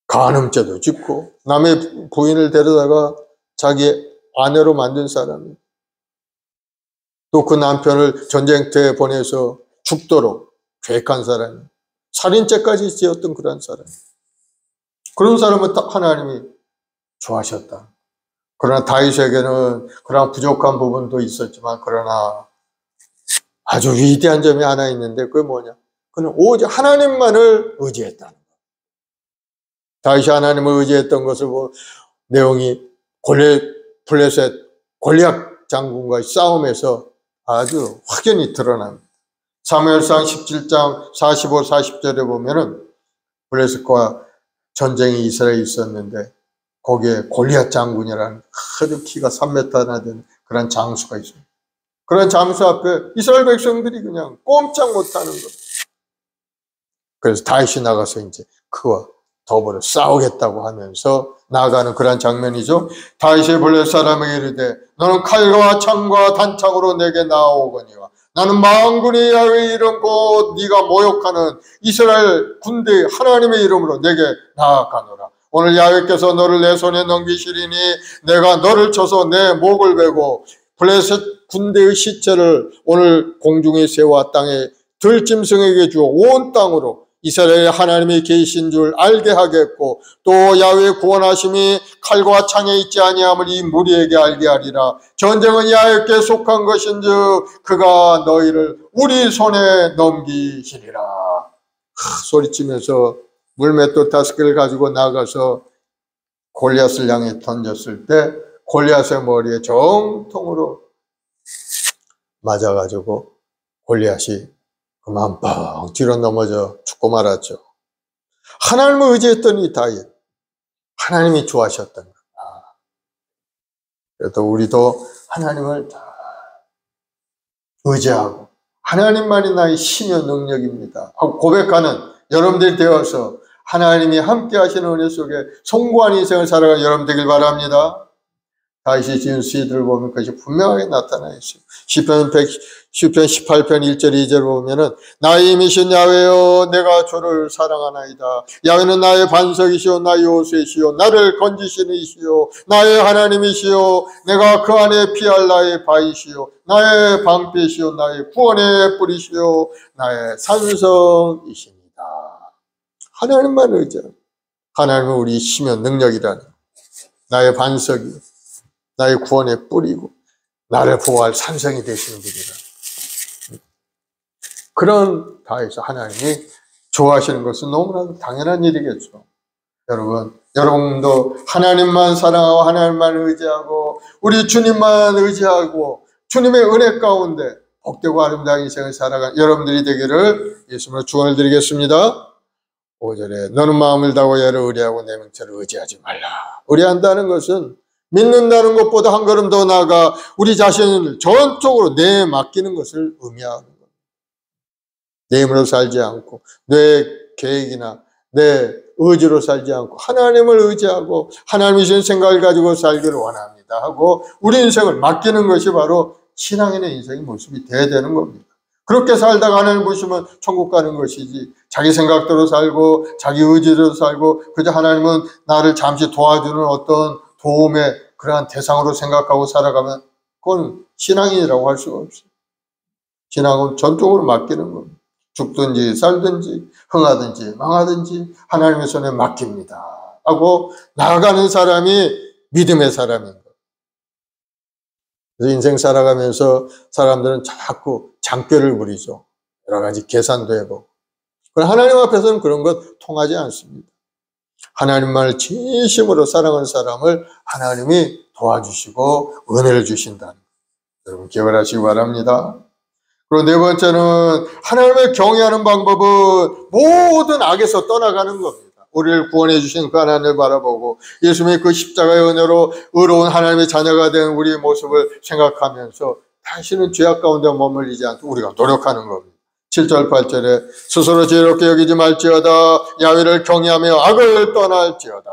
간음죄도 짓고 남의 부인을 데려다가 자기 아내로 만든 사람이에요. 또 그 남편을 전쟁터에 보내서 죽도록 계획한 사람이에요. 살인죄까지 지었던 그런 사람. 그런 사람은 하나님이 좋아하셨다. 그러나 다윗에게는 그런 부족한 부분도 있었지만 그러나 아주 위대한 점이 하나 있는데 그게 뭐냐? 그는 오직 하나님만을 의지했다는 거예요. 다윗이 하나님을 의지했던 것을 내용이 블레셋 골리앗 장군과의 싸움에서 아주 확연히 드러납니다. 사무엘상 17장 45, 40절에 보면은 블레셋과 전쟁이 이스라엘에 있었는데 거기에 골리앗 장군이라는 아주 키가 3m나 되는 그런 장수가 있어요. 그런 장수 앞에 이스라엘 백성들이 그냥 꼼짝 못하는 거예요. 그래서 다윗이 나가서 이제 그와 더불어 싸우겠다고 하면서 나아가는 그런 장면이죠. 다윗이 블레셋 사람에게 이르되 너는 칼과 창과 단창으로 내게 나아오거니와 나는 만군의 야훼의 이름 곧 네가 모욕하는 이스라엘 군대 하나님의 이름으로 내게 나아가노라. 오늘 야훼께서 너를 내 손에 넘기시리니 내가 너를 쳐서 내 목을 베고 블레셋 군대의 시체를 오늘 공중에 세워 땅에 들짐승에게 주어 온 땅으로 이스라엘 하나님이 계신 줄 알게 하겠고 또 야훼의 구원하심이 칼과 창에 있지 아니함을 이 무리에게 알게 하리라. 전쟁은 야훼께 속한 것인즉 그가 너희를 우리 손에 넘기시리라. 소리치면서 물맷돌 5개를 가지고 나가서 골리앗을 향해 던졌을 때 골리앗의 머리에 정통으로 맞아가지고 골리앗이 그만 뻥 뒤로 넘어져 죽고 말았죠. 하나님을 의지했던 이 다윗, 하나님이 좋아하셨던 거다. 그래도 우리도 하나님을 의지하고 하나님만이 나의 힘의 능력입니다 하고 고백하는 여러분들이 되어서 하나님이 함께 하시는 은혜 속에 송구한 인생을 살아가는 여러분 되길 바랍니다. 다윗이 지은 시들을 보면 그것이 분명하게 나타나 있어요. 시편 18편 1절 2절 보면은 나의 힘이신 야훼여 내가 주를 사랑하나이다. 야훼는 나의 반석이시오 나의 요새시오 나를 건지시는 이시오 나의 하나님이시오 내가 그 안에 피할 나의 바위시오 나의 방패시오 나의 구원의 뿌리시오 나의 산성이십니다. 하나님만 의지하고 하나님은 우리 힘의 능력이라는 나의 반석이요 나의 구원의 뿌리고 나를 보호할 산성이 되시는 분이라. 그런 다윗을 하나님이 좋아하시는 것은 너무나도 당연한 일이겠죠. 여러분도 하나님만 사랑하고 하나님만 의지하고 우리 주님만 의지하고 주님의 은혜 가운데 복되고 아름다운 인생을 살아가는 여러분들이 되기를 예수님으로 축원을 드리겠습니다. 5절에 너는 마음을 다하고 얘를 의뢰하고 내 명체를 의지하지 말라. 의뢰한다는 것은 믿는다는 것보다 한 걸음 더 나아가 우리 자신을 전적으로 내 맡기는 것을 의미하는 겁니다. 내 힘으로 살지 않고 내 계획이나 내 의지로 살지 않고 하나님을 의지하고 하나님이 주신 생각을 가지고 살기를 원합니다 하고 우리 인생을 맡기는 것이 바로 신앙인의 인생의 모습이 돼야 되는 겁니다. 그렇게 살다가 하나님 보시면 천국 가는 것이지 자기 생각대로 살고 자기 의지로 살고 그저 하나님은 나를 잠시 도와주는 어떤 도움의 그러한 대상으로 생각하고 살아가면 그건 신앙인이라고 할 수가 없어요. 신앙은 전적으로 맡기는 겁니다. 죽든지 살든지 흥하든지 망하든지 하나님의 손에 맡깁니다 하고 나아가는 사람이 믿음의 사람인 거예요. 그래서 인생 살아가면서 사람들은 자꾸 장꾀를 부리죠. 여러 가지 계산도 해보고. 그러나 하나님 앞에서는 그런 것 통하지 않습니다. 하나님만을 진심으로 사랑하는 사람을 하나님이 도와주시고 은혜를 주신다는 것. 여러분 기억을 하시기 바랍니다. 그리고 네 번째는 하나님을 경외하는 방법은 모든 악에서 떠나가는 겁니다. 우리를 구원해 주신 그 하나님을 바라보고 예수님의 그 십자가의 은혜로 의로운 하나님의 자녀가 된 우리의 모습을 생각하면서 다시는 죄악 가운데 머물리지 않도록 우리가 노력하는 겁니다. 7절 8절에 스스로 지혜롭게 여기지 말지어다 야훼를 경외하며 악을 떠날지어다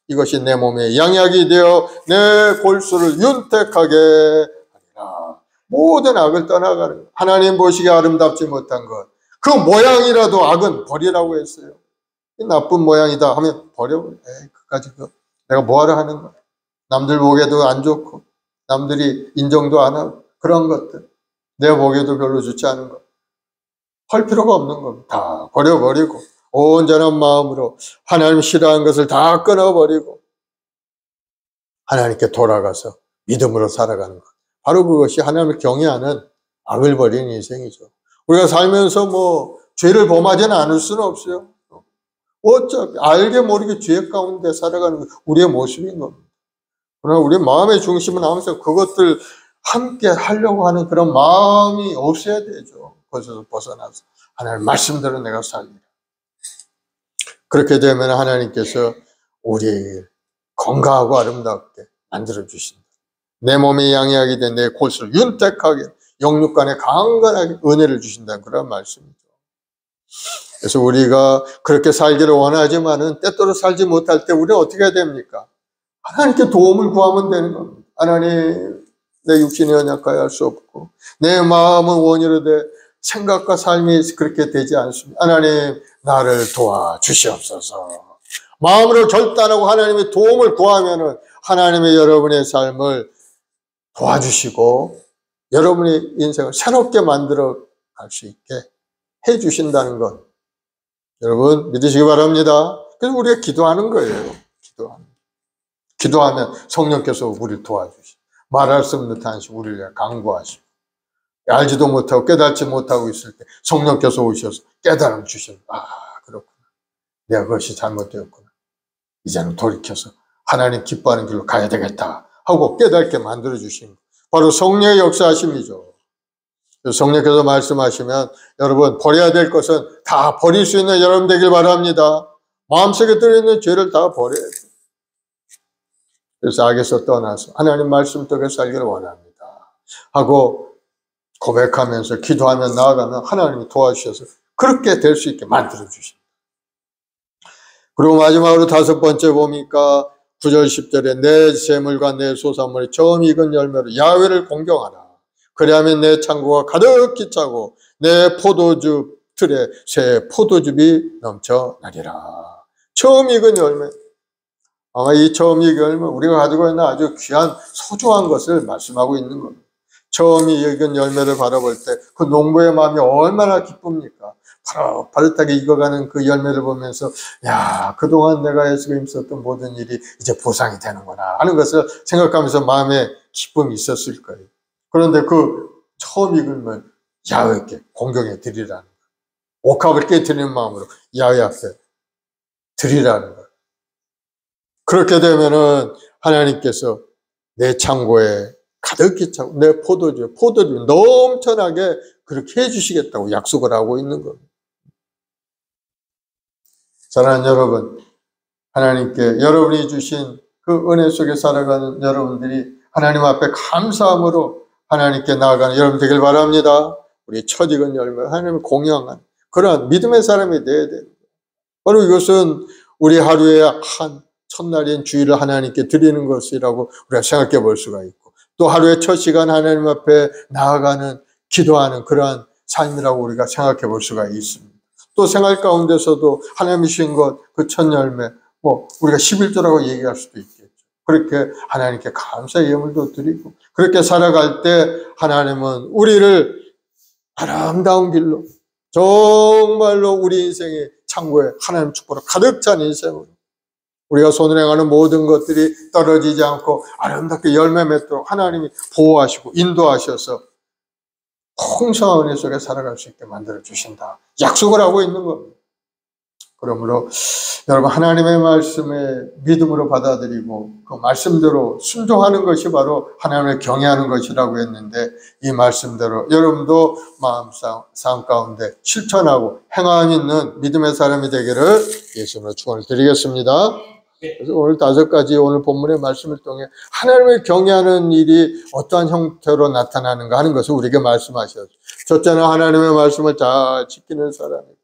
이것이 내 몸에 양약이 되어 내 골수를 윤택하게 하리라. 모든 악을 떠나가는 것. 하나님 보시기에 아름답지 못한 것. 그 모양이라도 악은 버리라고 했어요. 나쁜 모양이다 하면 버려버려. 그까짓 거 내가 뭐하러 하는 거야. 남들 보기에도 안 좋고 남들이 인정도 안 하고 그런 것들 내가 보기에도 별로 좋지 않은 것 할 필요가 없는 겁니다. 다 버려버리고 온전한 마음으로 하나님 싫어하는 것을 다 끊어버리고 하나님께 돌아가서 믿음으로 살아가는 것. 바로 그것이 하나님을 경외하는 악을 버리는 인생이죠. 우리가 살면서 뭐 죄를 범하지는 않을 수는 없어요. 어차피 알게 모르게 죄 가운데 살아가는 게 우리의 모습인 겁니다. 그러나 우리 마음의 중심은 항상 그것들 함께 하려고 하는 그런 마음이 없어야 되죠. 거기서 벗어나서 하나님 말씀대로 내가 살리라. 그렇게 되면 하나님께서 우리 건강하고 아름답게 만들어 주신다. 내 몸이 양이하게 된 내 골수를 윤택하게 영육간에 강건하게 은혜를 주신다는 그런 말씀이죠. 그래서 우리가 그렇게 살기를 원하지만은 때때로 살지 못할 때 우리는 어떻게 해야 됩니까? 하나님께 도움을 구하면 되는 겁니다. 하나님, 내 육신이 연약하여 할 수 없고 내 마음은 원이로되 생각과 삶이 그렇게 되지 않습니다. 하나님, 나를 도와주시옵소서. 마음으로 결단하고 하나님의 도움을 구하면은 하나님의 여러분의 삶을 도와주시고 여러분의 인생을 새롭게 만들어 갈 수 있게 해 주신다는 것 여러분 믿으시기 바랍니다. 그래서 우리가 기도하는 거예요. 기도하면 성령께서 우리를 도와주시고 말할 수 없는 탄식 우리를 강구하시고 알지도 못하고 깨닫지 못하고 있을 때 성령께서 오셔서 깨달음 주시고 그렇구나. 내가 그것이 잘못되었구나. 이제는 돌이켜서 하나님 기뻐하는 길로 가야 되겠다 하고 깨닫게 만들어주신 바로 성령의 역사하심이죠. 성령께서 말씀하시면 여러분 버려야 될 것은 다 버릴 수 있는 여러분 되길 바랍니다. 마음속에 들어있는 죄를 다 버려야 돼요. 그래서 악에서 떠나서 하나님 말씀 속에 살기를 원합니다 하고 고백하면서 기도하며 나아가면 하나님이 도와주셔서 그렇게 될 수 있게 만들어주십니다. 그리고 마지막으로 5번째 보니까 9절 10절에 내 재물과 내 소산물이 처음 익은 열매로 야훼를 공경하라. 그리하면 내 창고가 가득히 차고 내 포도주 틀에 새 포도즙이 넘쳐나리라. 처음 익은 열매. 아마 이 처음 익은 열매 우리가 가지고 있는 아주 귀한 소중한 것을 말씀하고 있는 겁니다. 처음 익은 열매를 바라볼 때 그 농부의 마음이 얼마나 기쁩니까? 바르게 익어가는 그 열매를 보면서 야 그동안 내가 애쓰고 힘썼던 모든 일이 이제 보상이 되는구나 하는 것을 생각하면서 마음에 기쁨이 있었을 거예요. 그런데 그 처음 익은 걸 야훼께 공경해 드리라는 거예요. 옥합을 깨뜨리는 마음으로 야훼 앞에 드리라는 거예요. 그렇게 되면은 하나님께서 내 창고에 가득히 차고 내 포도주 넘쳐나게 그렇게 해주시겠다고 약속을 하고 있는 겁니다. 사랑하는 여러분, 하나님께 여러분이 주신 그 은혜 속에 살아가는 여러분들이 하나님 앞에 감사함으로 하나님께 나아가는 여러분 되길 바랍니다. 우리 첫 익은 열매 하나님을 공양한 그런 믿음의 사람이 되어야 됩니다. 바로 이것은 우리 하루에 한 첫날인 주일을 하나님께 드리는 것이라고 우리가 생각해 볼 수가 있고 또 하루의 첫 시간 하나님 앞에 나아가는 기도하는 그러한 삶이라고 우리가 생각해 볼 수가 있습니다. 또 생활 가운데서도 하나님이 주신 것 그 첫 열매 우리가 11조라고 얘기할 수도 있겠죠. 그렇게 하나님께 감사의 예물도 드리고 그렇게 살아갈 때 하나님은 우리를 아름다운 길로 정말로 우리 인생의 창고에 하나님 축복으로 가득 찬 인생으로 우리가 손을 행하는 모든 것들이 떨어지지 않고 아름답게 열매 맺도록 하나님이 보호하시고 인도하셔서 풍성한 은혜 속에 살아갈 수 있게 만들어 주신다. 약속을 하고 있는 겁니다. 그러므로 여러분 하나님의 말씀에 믿음으로 받아들이고 그 말씀대로 순종하는 것이 바로 하나님을 경외하는 것이라고 했는데 이 말씀대로 여러분도 마음 가운데 실천하고 행함 있는 믿음의 사람이 되기를 예수님으로 축원을 드리겠습니다. 그래서 오늘 5가지 오늘 본문의 말씀을 통해 하나님을 경외하는 일이 어떠한 형태로 나타나는가 하는 것을 우리에게 말씀하셨죠. 첫째는 하나님의 말씀을 잘 지키는 사람이고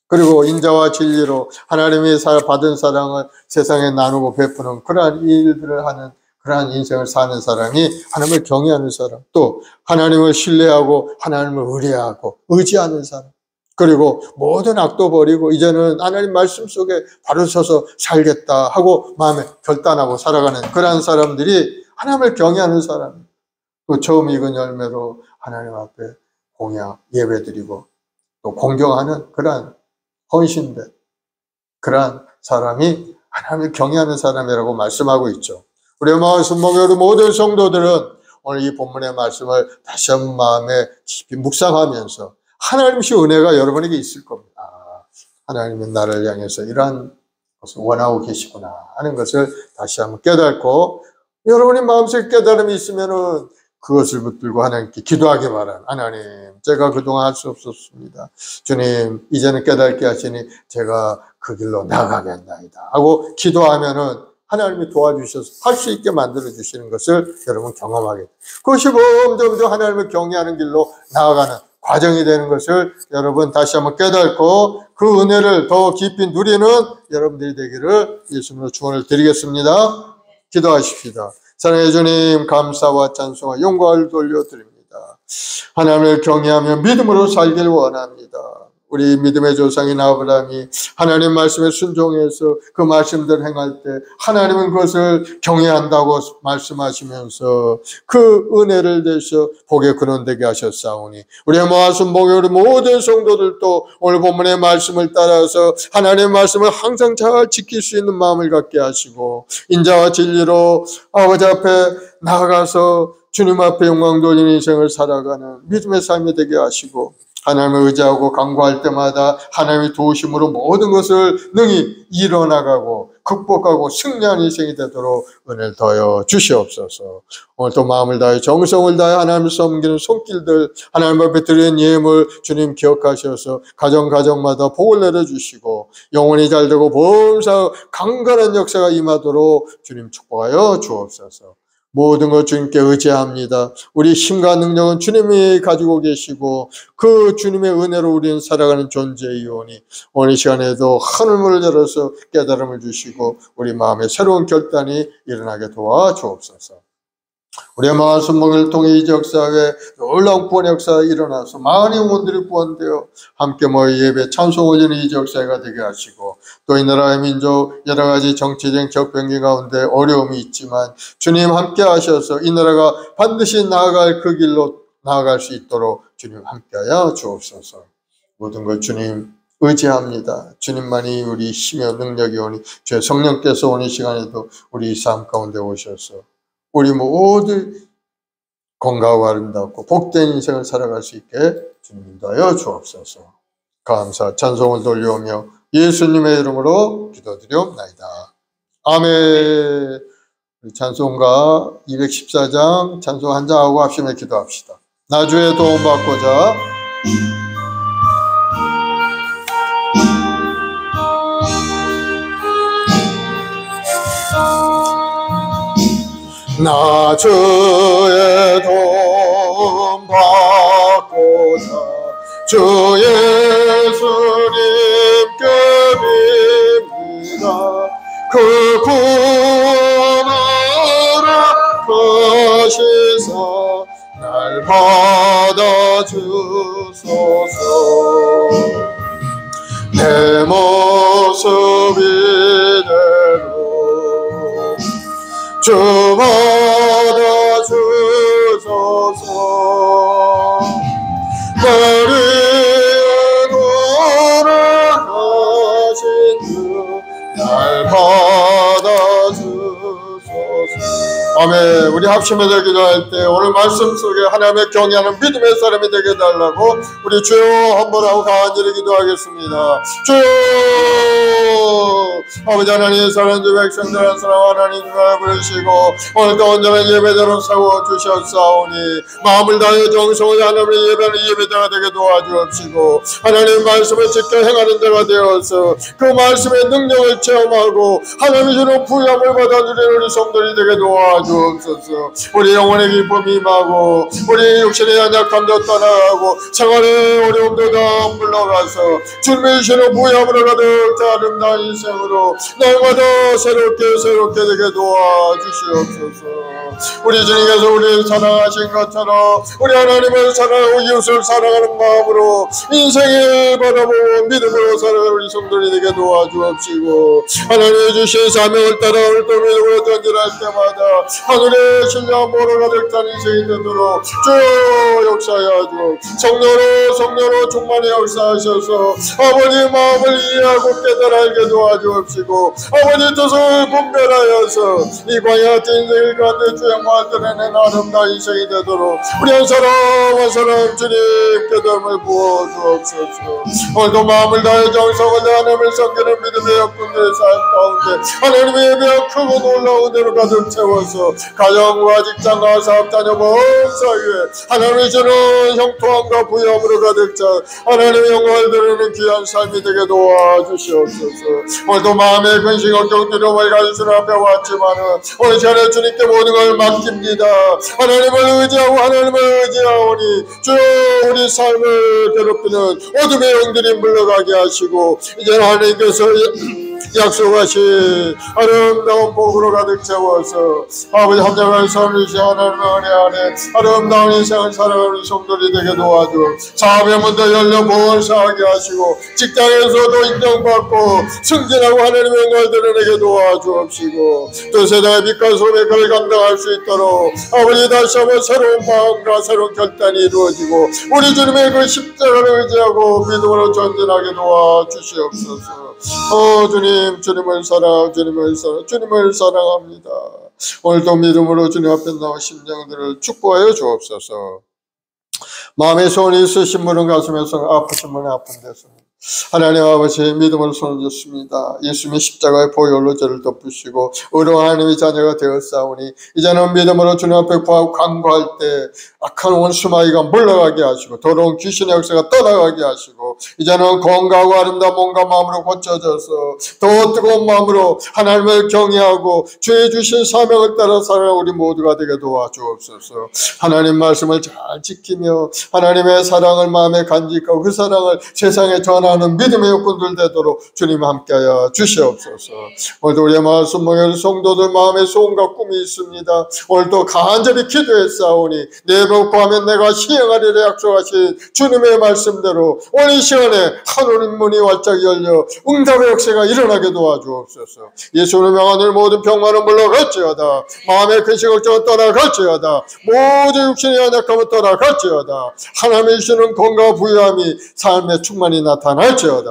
그리고 인자와 진리로 하나님이 받은 사랑을 세상에 나누고 베푸는 그러한 일들을 하는 그러한 인생을 사는 사람이 하나님을 경외하는 사람, 또 하나님을 신뢰하고 하나님을 의뢰하고 의지하는 사람, 그리고 모든 악도 버리고 이제는 하나님 말씀 속에 바로 서서 살겠다 하고 마음에 결단하고 살아가는 그러한 사람들이 하나님을 경외하는 사람, 또 처음 익은 열매로 하나님 앞에 공약, 예배드리고 또 공경하는 그러한 헌신된 그러한 사람이 하나님을 경외하는 사람이라고 말씀하고 있죠. 우리 말씀 목요일 모든 성도들은 오늘 이 본문의 말씀을 다시 한번 마음에 깊이 묵상하면서 하나님의 은혜가 여러분에게 있을 겁니다. 하나님은 나를 향해서 이러한 것을 원하고 계시구나 하는 것을 다시 한번 깨닫고, 여러분의 마음속에 깨달음이 있으면은 그것을 붙들고 하나님께 기도하기 바랍니다. 하나님, 제가 그동안 할 수 없었습니다. 주님, 이제는 깨닫게 하시니 제가 그 길로 나아가겠나이다 하고 기도하면은 하나님이 도와주셔서 할 수 있게 만들어주시는 것을 여러분 경험하게 됩니다. 그것이 점점 하나님을 경외하는 길로 나아가는 과정이 되는 것을 여러분 다시 한번 깨닫고 그 은혜를 더 깊이 누리는 여러분들이 되기를 예수님으로 축원을 드리겠습니다. 기도하십시다. 사랑해 주님, 감사와 찬송과 영광을 돌려드립니다. 하나님을 경외하며 믿음으로 살길 원합니다. 우리 믿음의 조상인 아브라함이 하나님 말씀에 순종해서 그 말씀대로 행할 때 하나님은 그것을 경외한다고 말씀하시면서 그 은혜를 대셔 복의 근원 되게 하셨사오니, 우리의 모아순 목요일 모든 성도들도 오늘 본문의 말씀을 따라서 하나님의 말씀을 항상 잘 지킬 수 있는 마음을 갖게 하시고 인자와 진리로 아버지 앞에 나아가서 주님 앞에 영광 돌리는 인생을 살아가는 믿음의 삶이 되게 하시고, 하나님을 의지하고 간구할 때마다 하나님의 도우심으로 모든 것을 능히 이뤄나가고 극복하고 승리하는 인생이 되도록 은혜를 더하여 주시옵소서. 오늘 또 마음을 다해 정성을 다해 하나님을 섬기는 손길들, 하나님 앞에 드리는 예물 주님 기억하셔서 가정마다 복을 내려주시고 영혼이 잘되고 보험사 강건한 역사가 임하도록 주님 축복하여 주옵소서. 모든 것 주님께 의지합니다. 우리 힘과 능력은 주님이 가지고 계시고 그 주님의 은혜로 우리는 살아가는 존재이오니 오늘 시간에도 하늘문을 열어서 깨달음을 주시고 우리 마음에 새로운 결단이 일어나게 도와주옵소서. 우리의 마을 순복을 통해 이 역사에 놀라운 구원의 역사가 일어나서 많은 영혼들이 구원되어 함께 모여 예배 찬송 올리는 이 역사가 되게 하시고, 또 이 나라의 민족 여러 가지 정치적 적병기 가운데 어려움이 있지만 주님 함께 하셔서 이 나라가 반드시 나아갈 그 길로 나아갈 수 있도록 주님 함께하여 주옵소서. 모든 걸 주님 의지합니다. 주님만이 우리 힘과 능력이 오니 주의 성령께서 오는 시간에도 우리 삶 가운데 오셔서 우리 모두 건강하고 아름답고 복된 인생을 살아갈 수 있게 주님 인도하여 주옵소서. 감사 찬송을 돌려오며 예수님의 이름으로 기도드리옵나이다. 아멘. 찬송가 214장 찬송 한 장하고 합심해 기도합시다. 나주의 도움 받고자. 나 주의 도움 받고자 주 예수님께 빕니다. 그 구원하라 하시사 날 받아주소서. 내 모습 이대로 주 받아주소서. 나를 돌아가신 주 날 받아주소서. 아멘. 우리 합심해서 기도할 때 오늘 말씀 속에 하나님의 경외하는 믿음의 사람이 되게 해달라고 우리 주여 한번하고 간절히 기도하겠습니다. 주여 아버지 하나님 사랑하는 주 백성들 한 사람 하나님 주가 부르시고 오늘도 온전한 예배대로 세워주셨사오니 마음을 다해 정성을 하나님의 예배하는 예배자가 되게 도와주옵시고 하나님 말씀을 지켜 행하는 자가 되어서 그 말씀의 능력을 체험하고 하나님의 주는 부여함을 받아 누리는 우리 성도들이 되게 도와주옵소서. 우리 영혼의 기쁨이 임하고 우리 육신의 연약함도 떠나가고 생활의 어려움도 다 물러가서 주님의 주는 부여함으로 가득 아름다운 인생으로 하시고 날마다 새롭게 되게 도와주시옵소서. 우리 주님께서 우리를 사랑하신 것처럼 우리 하나님을 사랑하고 이웃을 사랑하는 마음으로 인생을 바라보고 믿음으로 살아가는 우리 성도들이 되게 도와주옵시고, 하나님이 주신 사명을 따라 오늘도 믿음으로 전진할 때마다 하늘의 신령 보러 가득 찬 인생이 되도록 주여 역사하여 성령으로 충만히 역사하셔서 아버지의 마음을 이해하고 깨달아 알게 도와주옵시고, 아버지의 뜻을 분별하여서 이 광야 같은 인생을 가운데 주행과 드러낸 아름다운 인생이 되도록 우리 한 사람 한 사람 주님 깨달음을 부어주옵소서. 오늘도 마음을 다해 정성을 다해 하나님을 섬기는 믿음의 역군들의 삶 가운데 하나님의 예배가 크고 놀라운 대로 가득 채워서 가정과 직장과 사업 자녀 범사에 하나님이 주는 형통함과 부여함으로 가득 차 하나님의 영광을 드리는 귀한 삶이 되게 도와주시옵소서. 오늘도 마음의 근심 걱정 두려움을 가지고 주님 앞에 왔지만은 오늘 시간에 주님께 모든 걸 맡깁니다. 하나님을 의지하오니 주여 우리 삶을 괴롭히는 어둠의 영들이 물러가게 하시고 이제 하나님께서 약속하신 아름다운 복으로 가득 채워서 아버지 합력한 삶을 주신 하나님의 은혜 안에 아름다운 인생을 살아가는 성도들이 되게 도와줘 사업의 문도 열려 보원사하게 하시고 직장에서도 인정받고 승진하고 하나님의 영광을 드러내게 도와주옵시고 또 세상의 빛과 소음의 칼을 감당할 수 있도록 아버지 다시 한번 새로운 마음과 새로운 결단이 이루어지고 우리 주님의 그 십자가를 의지하고 믿음으로 전진하게 도와주시옵소서. 주님을 사랑합니다. 오늘도 믿음으로 주님 앞에 나온 심령들을 축복하여 주옵소서. 마음의 소원이 있으신 분은 가슴에서 아프신 분은 아픈 데서 하나님 아버지 믿음으로 손을 줬습니다. 예수님의 십자가의 보혈로 저를 덮으시고 의로운 하나님의 자녀가 되었사오니 이제는 믿음으로 주님 앞에 구하고 간구할 때 악한 원수마귀가 물러가게 하시고 더러운 귀신의 역사가 떠나가게 하시고 이제는 건강하고 아름다운 몸과 마음으로 고쳐져서 더 뜨거운 마음으로 하나님을 경외하고 주의 주신 사명을 따라 살아가는 우리 모두가 되게 도와주옵소서. 하나님 말씀을 잘 지키며 하나님의 사랑을 마음에 간직하고 그 사랑을 세상에 전하는 믿음의 여건들 되도록 주님 함께하여 주시옵소서. 오늘도 우리의 말씀 모여 성도들 마음에 소원과 꿈이 있습니다. 오늘도 간절히 기도했사오니 내가 구하면 내가 시행하리라 약속하신 주님의 말씀대로 오늘 이 시간에 하늘 문이 활짝 열려 응답의 역사가 일어나게 도와주옵소서. 예수를 명하는 모든 병만은 물러갈지어다. 마음의 근심 걱정은 떠나갈지어다. 모든 육신의 연약함은 떠나갈지어다. 하나님이 주시는 건강 부유함이 삶에 충만히 나타날지어다.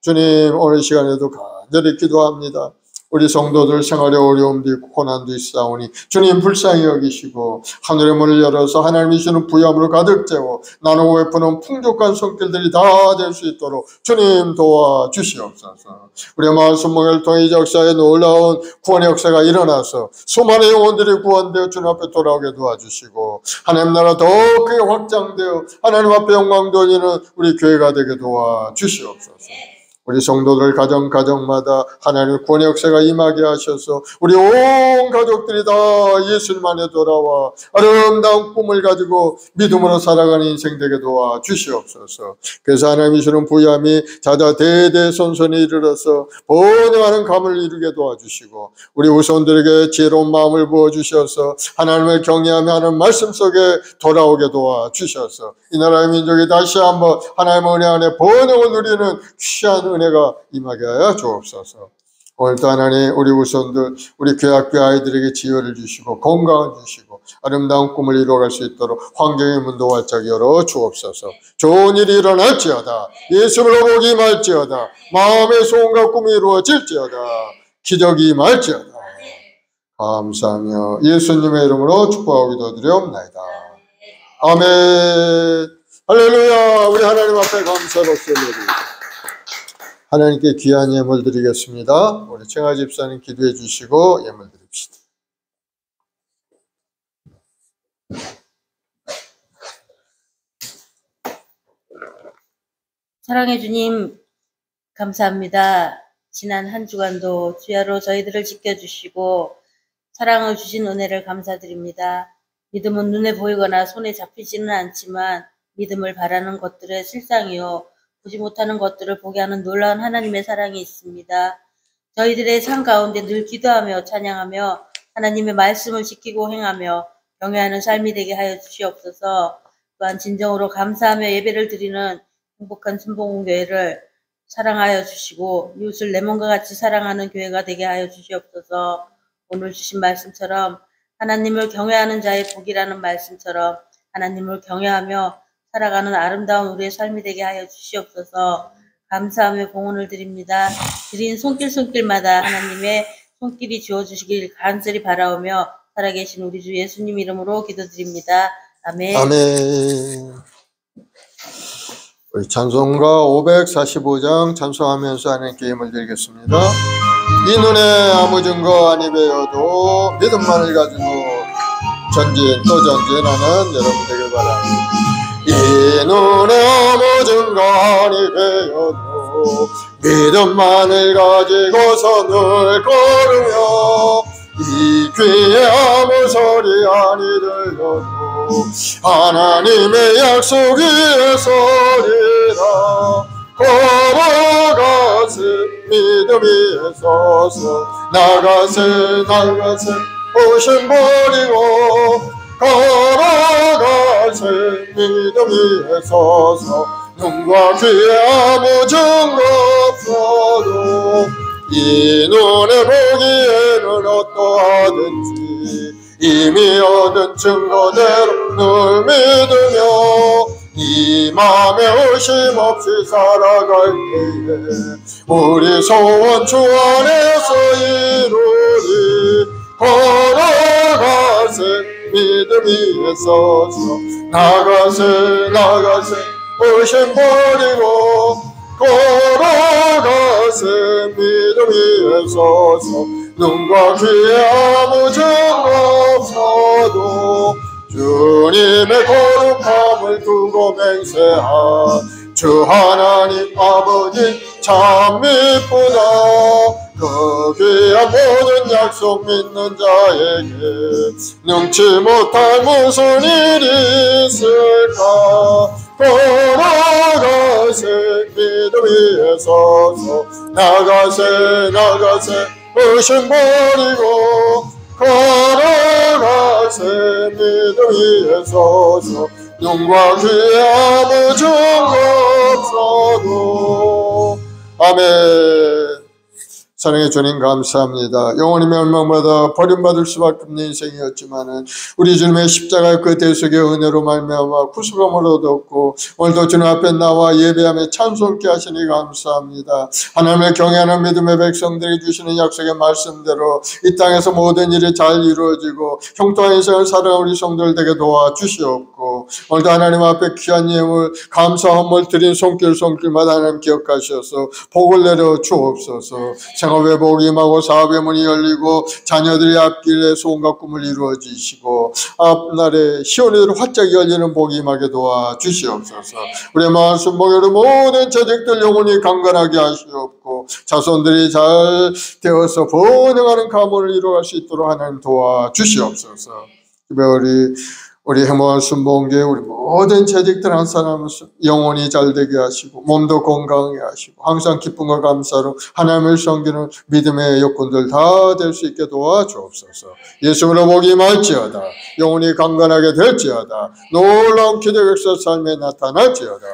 주님 오늘 시간에도 간절히 기도합니다. 우리 성도들 생활에 어려움도 있고 고난도 있사오니 주님 불쌍히 여기시고 하늘의 문을 열어서 하나님이 주시는 부유함으로 가득 채워 나누고 베푸는 풍족한 손길들이 다 될 수 있도록 주님 도와주시옵소서. 우리의 마을 손목을 통해 이 역사에 놀라운 구원의 역사가 일어나서 수많은 영혼들이 구원되어 주님 앞에 돌아오게 도와주시고 하나님 나라 더 크게 확장되어 하나님 앞에 영광 돌리는 우리 교회가 되게 도와주시옵소서. 우리 성도들 가정마다 하나님의 구원의 역사가 임하게 하셔서 우리 온 가족들이 다 예수님 안에 돌아와 아름다운 꿈을 가지고 믿음으로 살아가는 인생 되게 도와주시옵소서. 그래서 하나님이 주는 부유함이 자자 대대손손이 이르러서 번영하는 감을 이루게 도와주시고 우리 후손들에게 지혜로운 마음을 부어주셔서 하나님을 경외하며 하는 말씀 속에 돌아오게 도와주셔서 이 나라의 민족이 다시 한번 하나님의 은혜 안에 번영을 누리는 귀한 은혜가 임하게 하여 주옵소서. 오늘도 하나님 우리 후손들 우리 교학교 아이들에게 지혜를 주시고 건강을 주시고 아름다운 꿈을 이루어갈 수 있도록 환경의 문도 활짝 열어 주옵소서. 좋은 일이 일어날지어다. 예수를 보기 임할지어다. 마음의 소원과 꿈이 이루어질지어다. 기적이 임할지어다. 감사하며 예수님의 이름으로 축복하고 기도드리옵나이다. 아멘. 할렐루야. 우리 하나님 앞에 감사로 올려드립니다. 하나님께 귀한 예물 드리겠습니다. 우리 청아 집사님 기도해 주시고 예물 드립시다. 사랑해 주님 감사합니다. 지난 한 주간도 주야로 저희들을 지켜주시고 사랑을 주신 은혜를 감사드립니다. 믿음은 눈에 보이거나 손에 잡히지는 않지만 믿음을 바라는 것들의 실상이요 보지 못하는 것들을 보게 하는 놀라운 하나님의 사랑이 있습니다. 저희들의 삶 가운데 늘 기도하며 찬양하며 하나님의 말씀을 지키고 행하며 경외하는 삶이 되게 하여 주시옵소서. 또한 진정으로 감사하며 예배를 드리는 행복한 순복음교회를 사랑하여 주시고 이웃을 내 몸과 같이 사랑하는 교회가 되게 하여 주시옵소서. 오늘 주신 말씀처럼 하나님을 경외하는 자의 복이라는 말씀처럼 하나님을 경외하며 살아가는 아름다운 우리의 삶이 되게 하여 주시옵소서. 감사하며 공헌을 드립니다. 드린 손길마다 하나님의 손길이 주어주시길 간절히 바라오며 살아계신 우리 주 예수님 이름으로 기도드립니다. 아멘. 아멘. 우리 찬송가 545장 찬송하면서 하는 게임을 드리겠습니다. 이 눈에 아무 증거 아니 배워도 믿음만을 가지고 전진 또 전진하는 여러분 되길 바랍니다. 이 눈에 아무 증거 아니 배워도 믿음만을 가지고서 늘 걸으며 이 귀에 아무 소리 아니 들려도 하나님의 약속의 소리라 걸어가세 믿음 위에 서서 나가세 오신 버리고 걸어가세 믿음 위에 서서 눈과 귀에 아무 증거 없어도 이 눈에 보기에는 어떠하든지 이미 얻은 증거대로 늘 믿으며 이 맘에 의심 없이 살아갈 때에 우리 소원 주 안에서 이루리 걸어가세 믿음 위에 서서 나가세 의심 버리고 걸어가세 믿음 위에 서서 눈과 귀에 아무 증거 없어도 주님의 거룩함을 두고 맹세한 주 하나님 아버지 참 미쁘다. 그 귀한 모든 약속 믿는 자에게 능치 못할 무슨 일이 있을까. 걸어가세 믿음 위에 서서 나가세 의심 버리고 걸어가세 믿음 위에 서서 눈과 귀에 아무 증거 없어도. 아멘. 사랑의 주님 감사합니다. 영원히 멸망받아 버림받을 수밖에 없는 인생이었지만은 우리 주님의 십자가의 그 대속의 은혜로 말미암아 구속함을 얻었고 오늘도 주님 앞에 나와 예배하며 찬송케 하시니 감사합니다. 하나님을 경외하는 믿음의 백성들이 주시는 약속의 말씀대로 이 땅에서 모든 일이 잘 이루어지고 형통한 인생을 살아가는 우리 성도들 되게 도와주시옵고 오늘도 하나님 앞에 귀한 예물 감사함을 드린 손길마다 하나님 기억하셔서 복을 내려 주옵소서. 창업의 복이 임하고 사업의 문이 열리고 자녀들이 앞길에 소원과 꿈을 이루어지시고 앞날에 시온이들 활짝 열리는 복이 임하게 도와주시옵소서. 우리의 마음 순복의 모든 재직들 영혼이 강건하게 하시옵고 자손들이 잘 되어서 번영하는 가문을 이루어갈 수 있도록 하나님 도와주시옵소서. 우리 행복한 순복음교회 우리 모든 재직들 한 사람 영혼이 잘되게 하시고 몸도 건강하게 하시고 항상 기쁨과 감사로 하나님을 섬기는 믿음의 여건들 다 될 수 있게 도와주옵소서. 예수님으로 복이 임할지어다. 영혼이 강건하게 될지어다. 놀라운 기적의 역사 삶에 나타날지어다.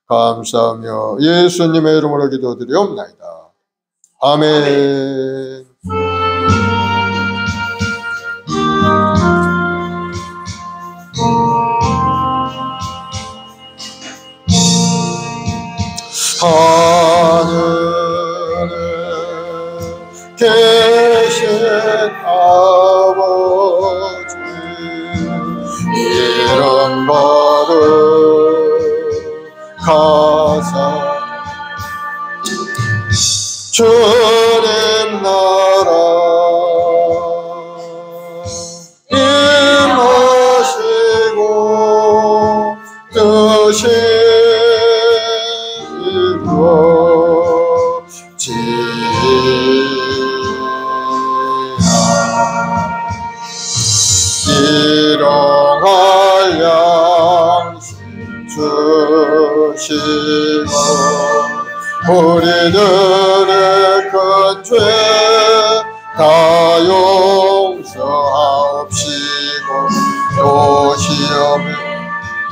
감사하며 예수님의 이름으로 기도드리옵나이다. 아멘. 하늘에 계신 아버지 이름 거룩하사 주님 나라 임하시고 뜻이 일용할 양식 주시고 우리들의 큰 죄 다 용서하옵시고 또 시험에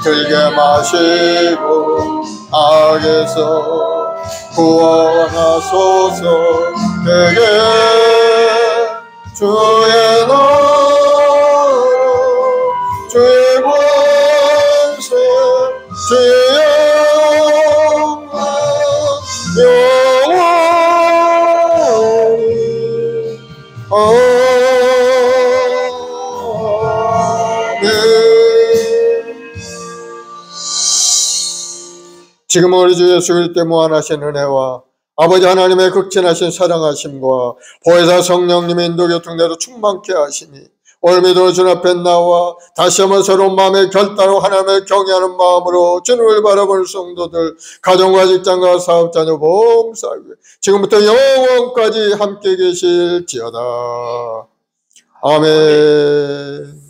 들게 마시고 악에서 구원하소서. 되게 주의 나라 주의 권세 주의 영광 영원히 지금 우리 주 예수 그리스도의 무한하신 은혜와 아버지 하나님의 극진하신 사랑하심과 보혜사 성령님의 인도 교통대로 충만케 하시니 오늘 믿어 주 앞에 나와 다시 한번 서로운 마음의 결단으로 하나님을 경외하는 마음으로 주님을 바라보는 성도들, 가정과 직장과 사업자녀 봉사하기 지금부터 영원까지 함께 계실지어다. 아멘.